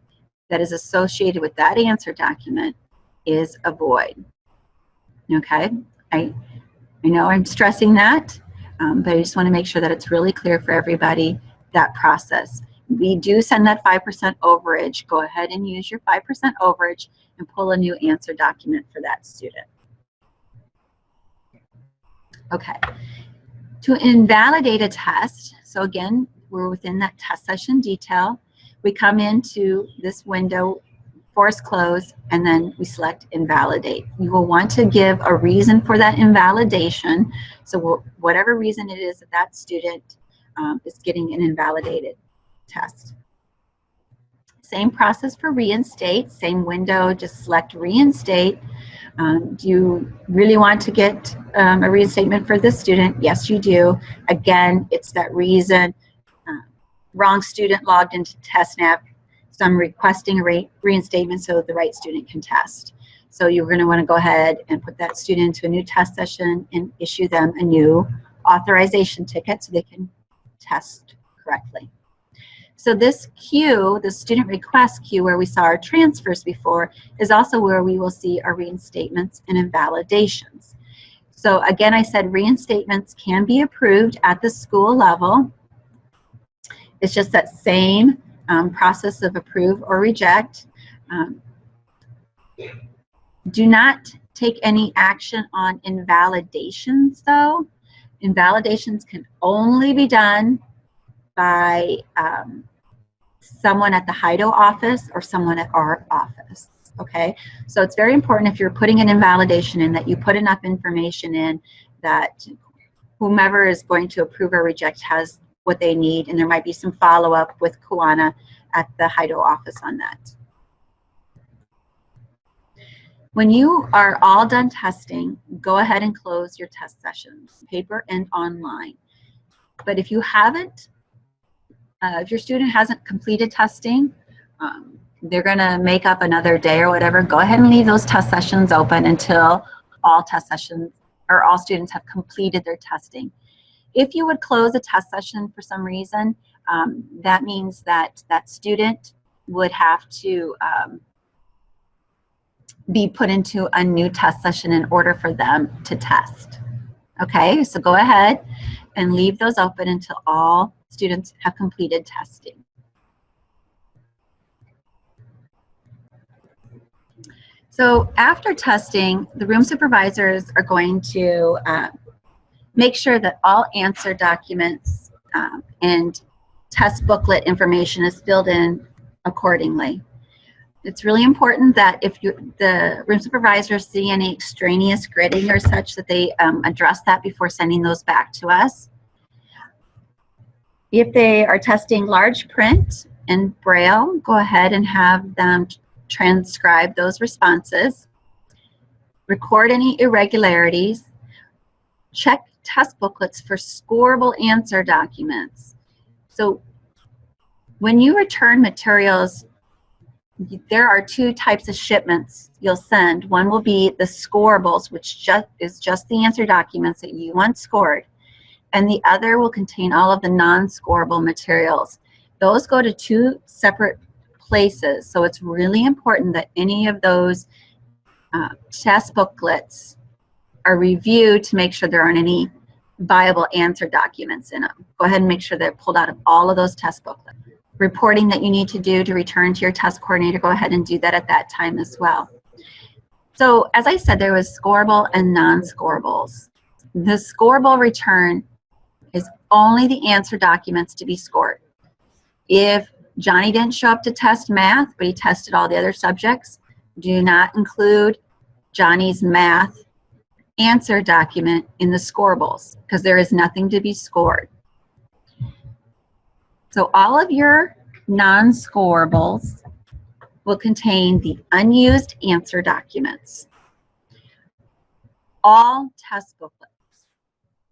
that is associated with that answer document is a void. Okay, I know I'm stressing that, but I just want to make sure that it's really clear for everybody, that process. We do send that 5% overage. Go ahead and use your 5% overage and pull a new answer document for that student. Okay, to invalidate a test, so again, we're within that test session detail. We come into this window, force close, and then we select invalidate. You will want to give a reason for that invalidation. So whatever reason it is that that student is getting an invalidated test. Same process for reinstate, same window, just select reinstate. Do you really want to get a reinstatement for this student? Yes, you do. Again, it's that reason. Wrong student logged into TestNav, so I'm requesting a reinstatement so the right student can test. So you're going to want to go ahead and put that student into a new test session and issue them a new authorization ticket so they can test correctly. So this queue, the student request queue where we saw our transfers before, is also where we will see our reinstatements and invalidations. So again, I said reinstatements can be approved at the school level. It's just that same process of approve or reject. Do not take any action on invalidations though. Invalidations can only be done by someone at the HIDO office or someone at our office, okay? So it's very important if you're putting an invalidation in that you put enough information in that whomever is going to approve or reject has what they need, and there might be some follow-up with Kuana at the HIDO office on that. When you are all done testing, go ahead and close your test sessions, paper and online. But if you haven't, if your student hasn't completed testing, they're going to make up another day or whatever, go ahead and leave those test sessions open until all test sessions or all students have completed their testing. If you would close a test session for some reason, that means that that student would have to be put into a new test session in order for them to test. Okay, so go ahead and leave those open until all students have completed testing. So after testing, the room supervisors are going to make sure that all answer documents and test booklet information is filled in accordingly. It's really important that if the room supervisors see any extraneous gridding or such, that they address that before sending those back to us. If they are testing large print and Braille, go ahead and have them transcribe those responses. Record any irregularities. Check test booklets for scoreable answer documents. So when you return materials, there are two types of shipments you'll send. One will be the scoreables, which is just the answer documents that you want scored. And the other will contain all of the non-scoreable materials. Those go to two separate places. So it's really important that any of those test booklets are reviewed to make sure there aren't any viable answer documents in them. Go ahead and make sure they're pulled out of all of those test booklets. Reporting that you need to do to return to your test coordinator, go ahead and do that at that time as well. So as I said, there was scoreable and non-scoreables. The scoreable return is only the answer documents to be scored. If Johnny didn't show up to test math, but he tested all the other subjects, do not include Johnny's math answer document in the scoreables because there is nothing to be scored. So all of your non-scoreables will contain the unused answer documents. All test booklets.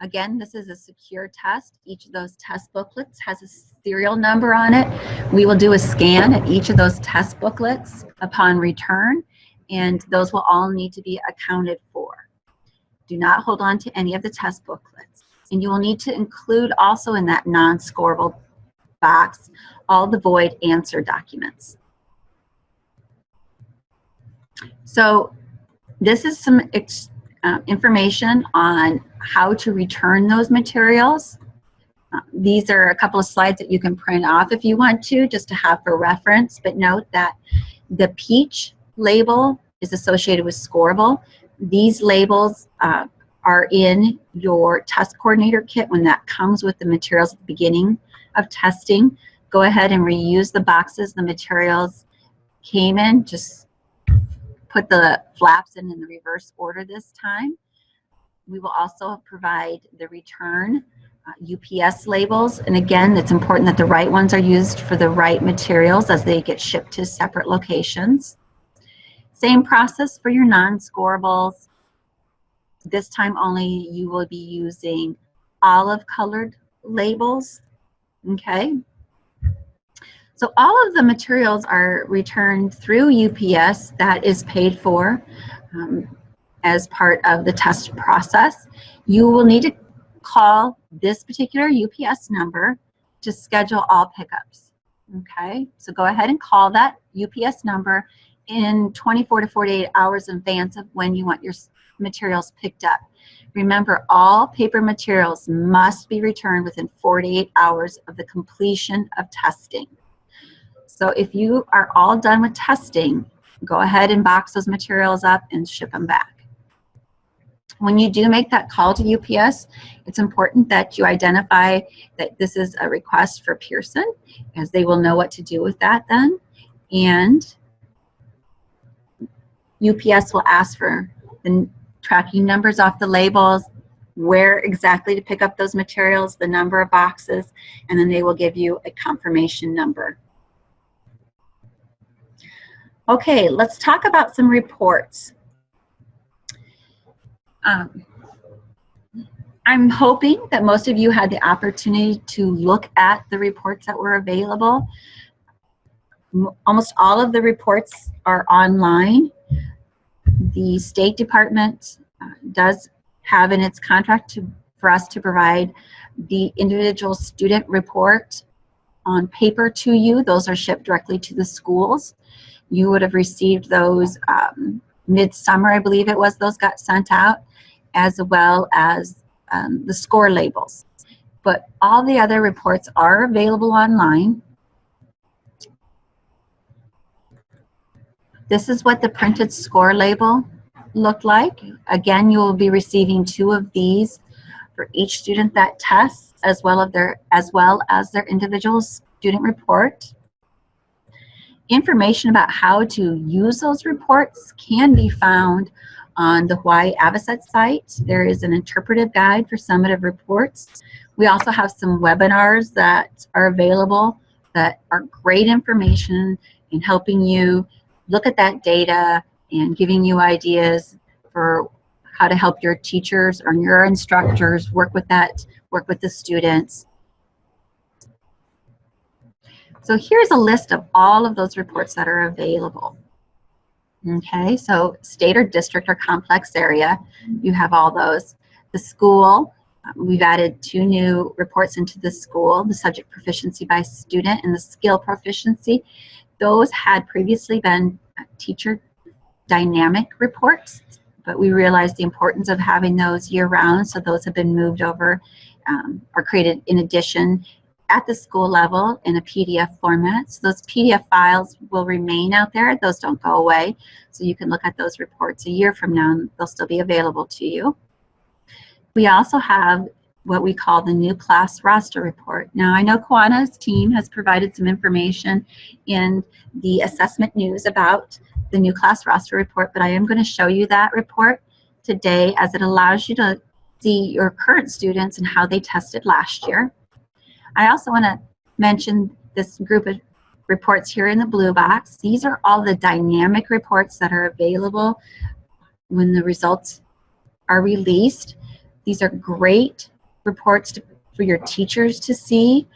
Again, this is a secure test. Each of those test booklets has a serial number on it. We will do a scan at each of those test booklets upon return, and those will all need to be accounted for. Do not hold on to any of the test booklets. And you will need to include also in that non-scorable box all the void answer documents. So this is some information on how to return those materials. These are a couple of slides that you can print off if you want to, just to have for reference, but note that the peach label is associated with scorable. These labels are in your test coordinator kit when that comes with the materials at the beginning of testing. Go ahead and reuse the boxes the materials came in. Just put the flaps in the reverse order this time. We will also provide the return UPS labels, and again, it's important that the right ones are used for the right materials as they get shipped to separate locations. Same process for your non-scorables. This time only you will be using olive colored labels, okay? So all of the materials are returned through UPS. That is paid for as part of the test process. You will need to call this particular UPS number to schedule all pickups, okay? So go ahead and call that UPS number in 24 to 48 hours in advance of when you want your materials picked up. Remember, all paper materials must be returned within 48 hours of the completion of testing. So if you are all done with testing, go ahead and box those materials up and ship them back. When you do make that call to UPS, it's important that you identify that this is a request for Pearson, as they will know what to do with that then. And UPS will ask for the tracking numbers off the labels, where exactly to pick up those materials, the number of boxes, and then they will give you a confirmation number. Okay, let's talk about some reports. I'm hoping that most of you had the opportunity to look at the reports that were available. Almost all of the reports are online. The State Department does have in its contract for us to provide the individual student report on paper to you. Those are shipped directly to the schools. You would have received those mid-summer, I believe it was, those got sent out, as well as the score labels. But all the other reports are available online. This is what the printed score label looked like. Again, you will be receiving 2 of these for each student that tests, as well as their individual student report. Information about how to use those reports can be found on the Hawaii Avocet site. There is an interpretive guide for summative reports. We also have some webinars that are available that are great information in helping you look at that data and giving you ideas for how to help your teachers or your instructors work with the students. So here's a list of all of those reports that are available. Okay, so state or district or complex area, you have all those. The school, we've added 2 new reports into the school, the subject proficiency by student and the skill proficiency. Those had previously been teacher dynamic reports, but we realized the importance of having those year-round, so those have been moved over or created in addition at the school level in a PDF format. So those PDF files will remain out there. Those don't go away. So you can look at those reports a year from now and they'll still be available to you. We also have what we call the new class roster report. Now I know Kawana's team has provided some information in the assessment news about the new class roster report, but I am going to show you that report today as it allows you to see your current students and how they tested last year. I also want to mention this group of reports here in the blue box. These are all the dynamic reports that are available when the results are released. These are great reports for your teachers to see.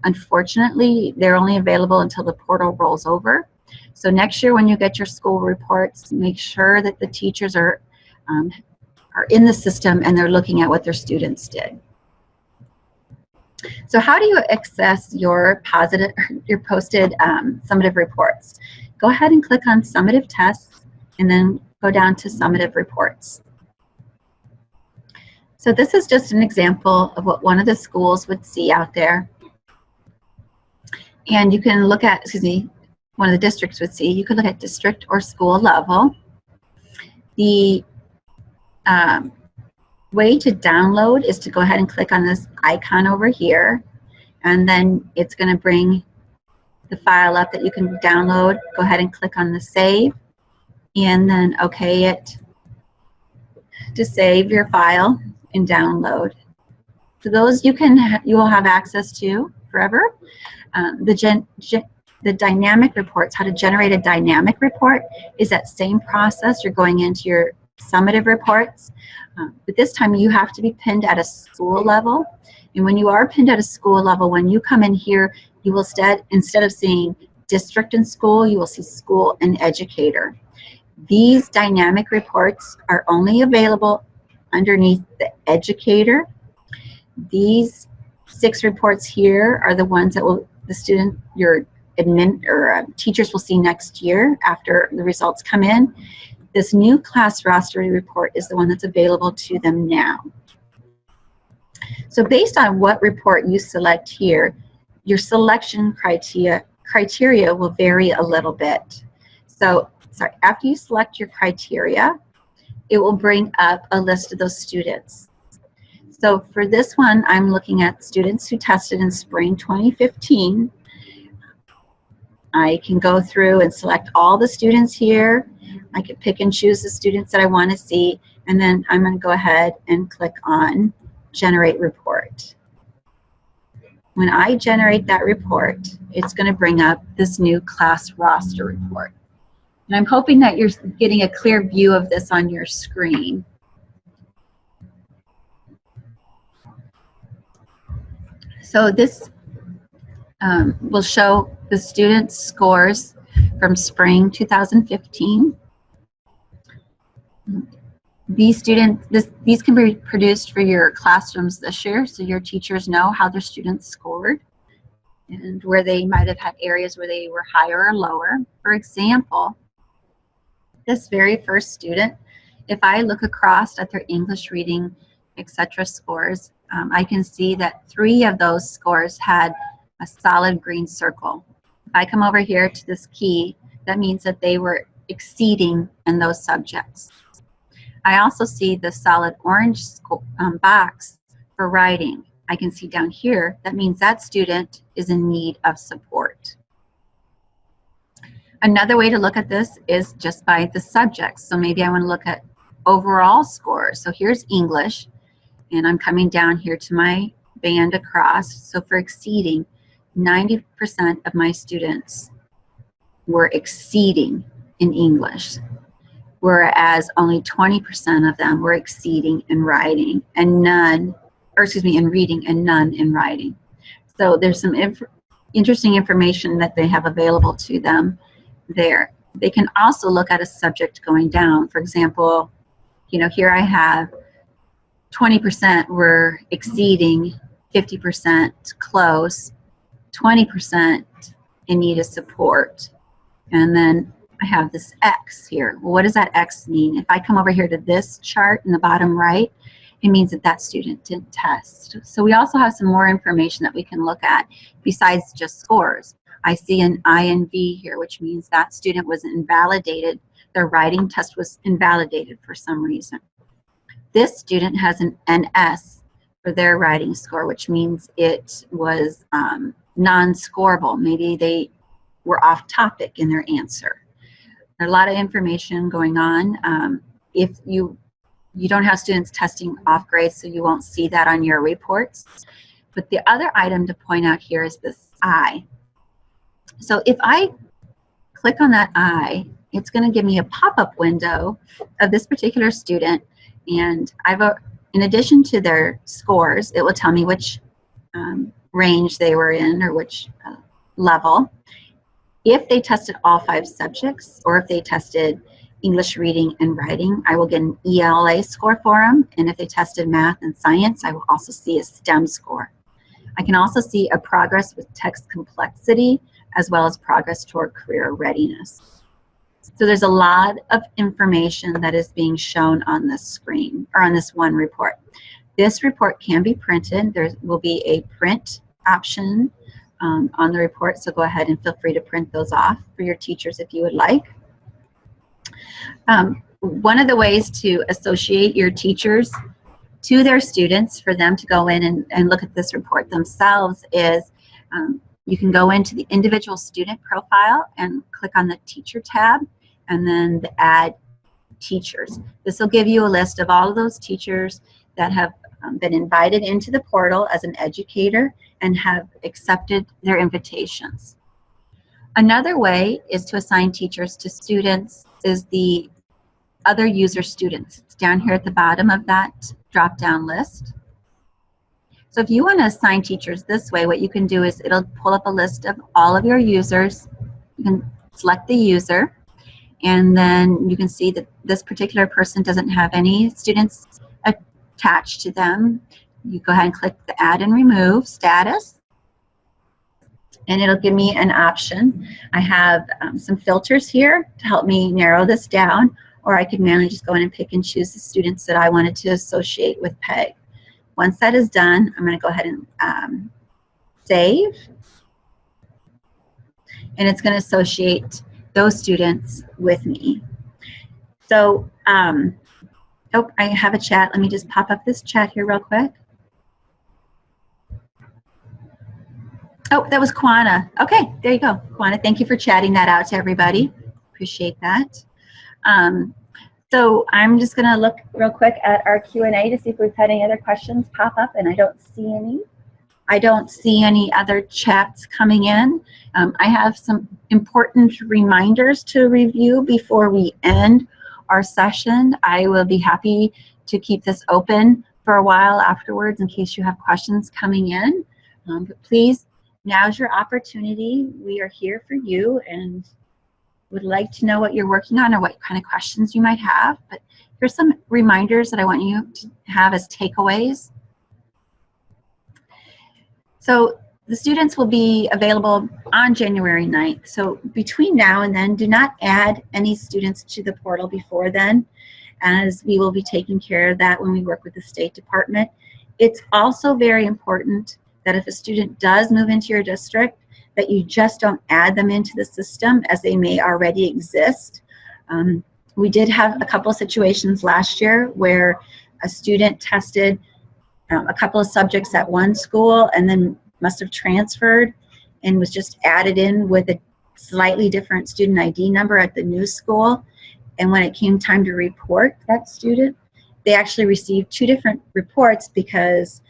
Unfortunately, they're only available until the portal rolls over. So next year when you get your school reports, make sure that the teachers are in the system and they're looking at what their students did. So how do you access your posted summative reports? Go ahead and click on summative tests and then go down to summative reports. So this is just an example of what one of the schools would see out there. And you can look at, one of the districts would see. You could look at district or school level. The way to download is to go ahead and click on this icon over here, and then it's going to bring the file up that you can download. Go ahead and click on the save, and then OK it to save your file and download. So those you will have access to forever. The dynamic reports, how to generate a dynamic report, is that same process. You're going into your summative reports, but this time you have to be pinned at a school level. And when you are pinned at a school level, when you come in here, you will instead of seeing district and school, you will see school and educator. These dynamic reports are only available underneath the educator. These 6 reports here are the ones that your admin or teachers will see next year after the results come in. This new class roster report is the one that's available to them now. So based on what report you select here, your selection criteria will vary a little bit. So, after you select your criteria, it will bring up a list of those students. So for this one, I'm looking at students who tested in spring 2015. I can go through and select all the students here. I can pick and choose the students that I want to see, and then I'm going to go ahead and click on Generate Report. When I generate that report, it's going to bring up this new class roster report. And I'm hoping that you're getting a clear view of this on your screen. So this will show the students' scores from spring 2015. These can be produced for your classrooms this year, so your teachers know how their students scored and where they might have had areas where they were higher or lower. For example, this very first student, if I look across at their English, reading, etc. scores, I can see that 3 of those scores had a solid green circle. If I come over here to this key, that means that they were exceeding in those subjects. I also see the solid orange box for writing. I can see down here, that means that student is in need of support. Another way to look at this is just by the subjects. So maybe I want to look at overall scores. So here's English, and I'm coming down here to my band across. So for exceeding, 90% of my students were exceeding in English, whereas only 20% of them were exceeding in writing, and none, or excuse me, in reading, and none in writing. So there's some interesting information that they have available to them there. They can also look at a subject going down. For example, here I have 20% were exceeding, 50% close, 20% in need of support, and then I have this X here. Well, what does that X mean? If I come over here to this chart in the bottom right, it means that that student didn't test. So we also have some more information that we can look at besides just scores. I see an INV here, which means that student was invalidated. Their writing test was invalidated for some reason. This student has an NS for their writing score, which means it was non-scorable. Maybe they were off topic in their answer. There's a lot of information going on. If you don't have students testing off grades, so you won't see that on your reports. But the other item to point out here is this I. So if I click on that eye, it's going to give me a pop-up window of this particular student, and in addition to their scores, it will tell me which range they were in, or which level. If they tested all 5 subjects, or if they tested English reading and writing, I will get an ELA score for them. And if they tested math and science, I will also see a STEM score. I can also see a progress with text complexity, as well as progress toward career readiness. So there's a lot of information that is being shown on this screen, or on this one report. This report can be printed. There will be a print option on the report, so go ahead and feel free to print those off for your teachers if you would like. One of the ways to associate your teachers to their students for them to go in and look at this report themselves is you can go into the individual student profile and click on the teacher tab, and then the add teachers. This will give you a list of all of those teachers that have been invited into the portal as an educator and have accepted their invitations. Another way is to assign teachers to students is the other user students. It's down here at the bottom of that drop-down list. So if you want to assign teachers this way, what you can do is it'll pull up a list of all of your users. You can select the user, and then you can see that this particular person doesn't have any students attached to them. You go ahead and click the add and remove status, and it'll give me an option. I have some filters here to help me narrow this down, or I could manually just go in and pick and choose the students that I wanted to associate with PEG. Once that is done, I'm going to go ahead and save, and it's going to associate those students with me. So, oh, I have a chat. Let me just pop up this chat here real quick. Oh, that was Kwana. Okay, there you go. Kwana, thank you for chatting that out to everybody. Appreciate that. So I'm just going to look real quick at our Q&A to see if we've had any other questions pop up, and I don't see any. I don't see any other chats coming in. I have some important reminders to review before we end our session. I will be happy to keep this open for a while afterwards in case you have questions coming in. But please, now's your opportunity. We are here for you and would like to know what you're working on or what kind of questions you might have. But here's some reminders that I want you to have as takeaways. So the students will be available on January 9th. So between now and then, do not add any students to the portal before then, as we will be taking care of that when we work with the State Department. It's also very important that if a student does move into your district, that you just don't add them into the system, as they may already exist. We did have a couple of situations last year where a student tested a couple of subjects at one school and then must have transferred and was just added in with a slightly different student ID number at the new school. And when it came time to report that student, they actually received 2 different reports because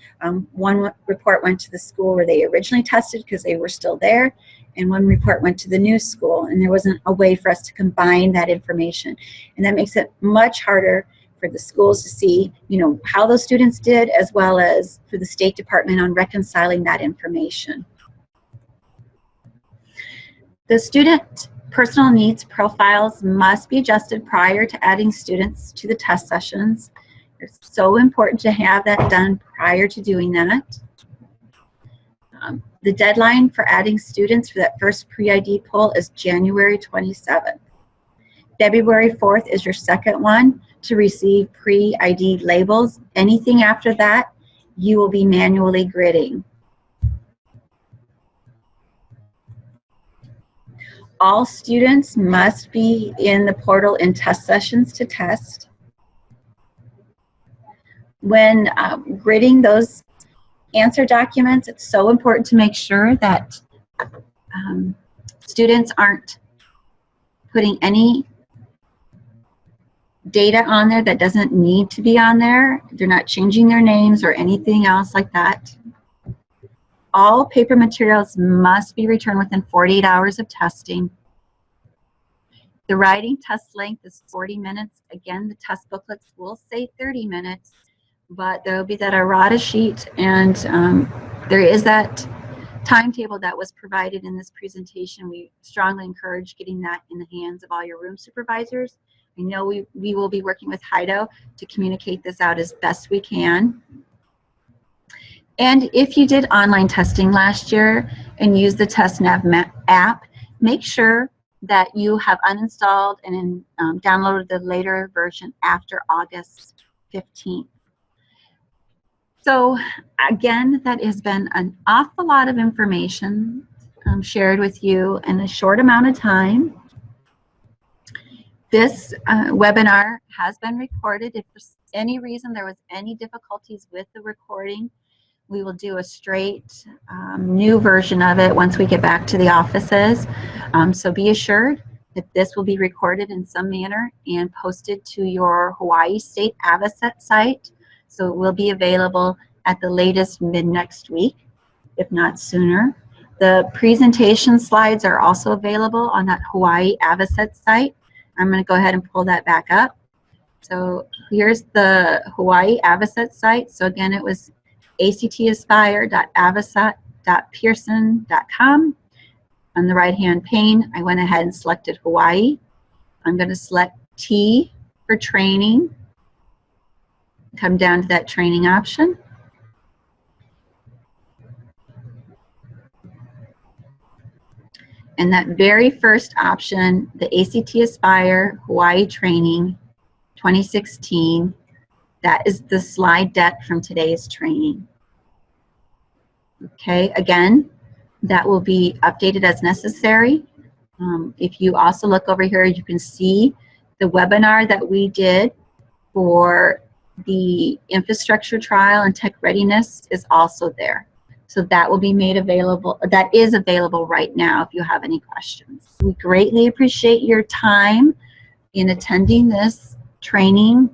one report went to the school where they originally tested because they were still there, and one report went to the new school, and there wasn't a way for us to combine that information. And that makes it much harder for the schools to see, you know, how those students did, as well as for the State Department on reconciling that information. The student personal needs profiles must be adjusted prior to adding students to the test sessions. It's so important to have that done prior to doing that. The deadline for adding students for that first pre-ID poll is January 27th. February 4th is your second one to receive pre-ID labels. Anything after that, you will be manually gridding. All students must be in the portal in test sessions to test. When gridding those answer documents, it's so important to make sure that students aren't putting any data on there that doesn't need to be on there. They're not changing their names or anything else like that. All paper materials must be returned within 48 hours of testing. The writing test length is 40 minutes. Again, the test booklets will say 30 minutes, but there will be that errata sheet, and there is that timetable that was provided in this presentation. We strongly encourage getting that in the hands of all your room supervisors. I know we will be working with HIDO to communicate this out as best we can. And if you did online testing last year and used the TestNav app, make sure that you have uninstalled and downloaded the later version after August 15th. So again, that has been an awful lot of information shared with you in a short amount of time. This webinar has been recorded. If for any reason there was any difficulties with the recording, we will do a straight new version of it once we get back to the offices. So be assured that this will be recorded in some manner and posted to your Hawaii State Avocet site. So it will be available at the latest mid-next week, if not sooner. The presentation slides are also available on that Hawaii Avocet site. I'm going to go ahead and pull that back up. So here's the Hawaii Avocet site. So again, it was actaspire.avocet.pearson.com. On the right-hand pane, I went ahead and selected Hawaii. I'm going to select T for training. Come down to that training option. And that very first option, the ACT Aspire Hawaii Training 2016, that is the slide deck from today's training. Okay, again, that will be updated as necessary. If you also look over here, you can see the webinar that we did for the infrastructure trial and tech readiness is also there. So that will be made available, that is available right now if you have any questions. We greatly appreciate your time in attending this training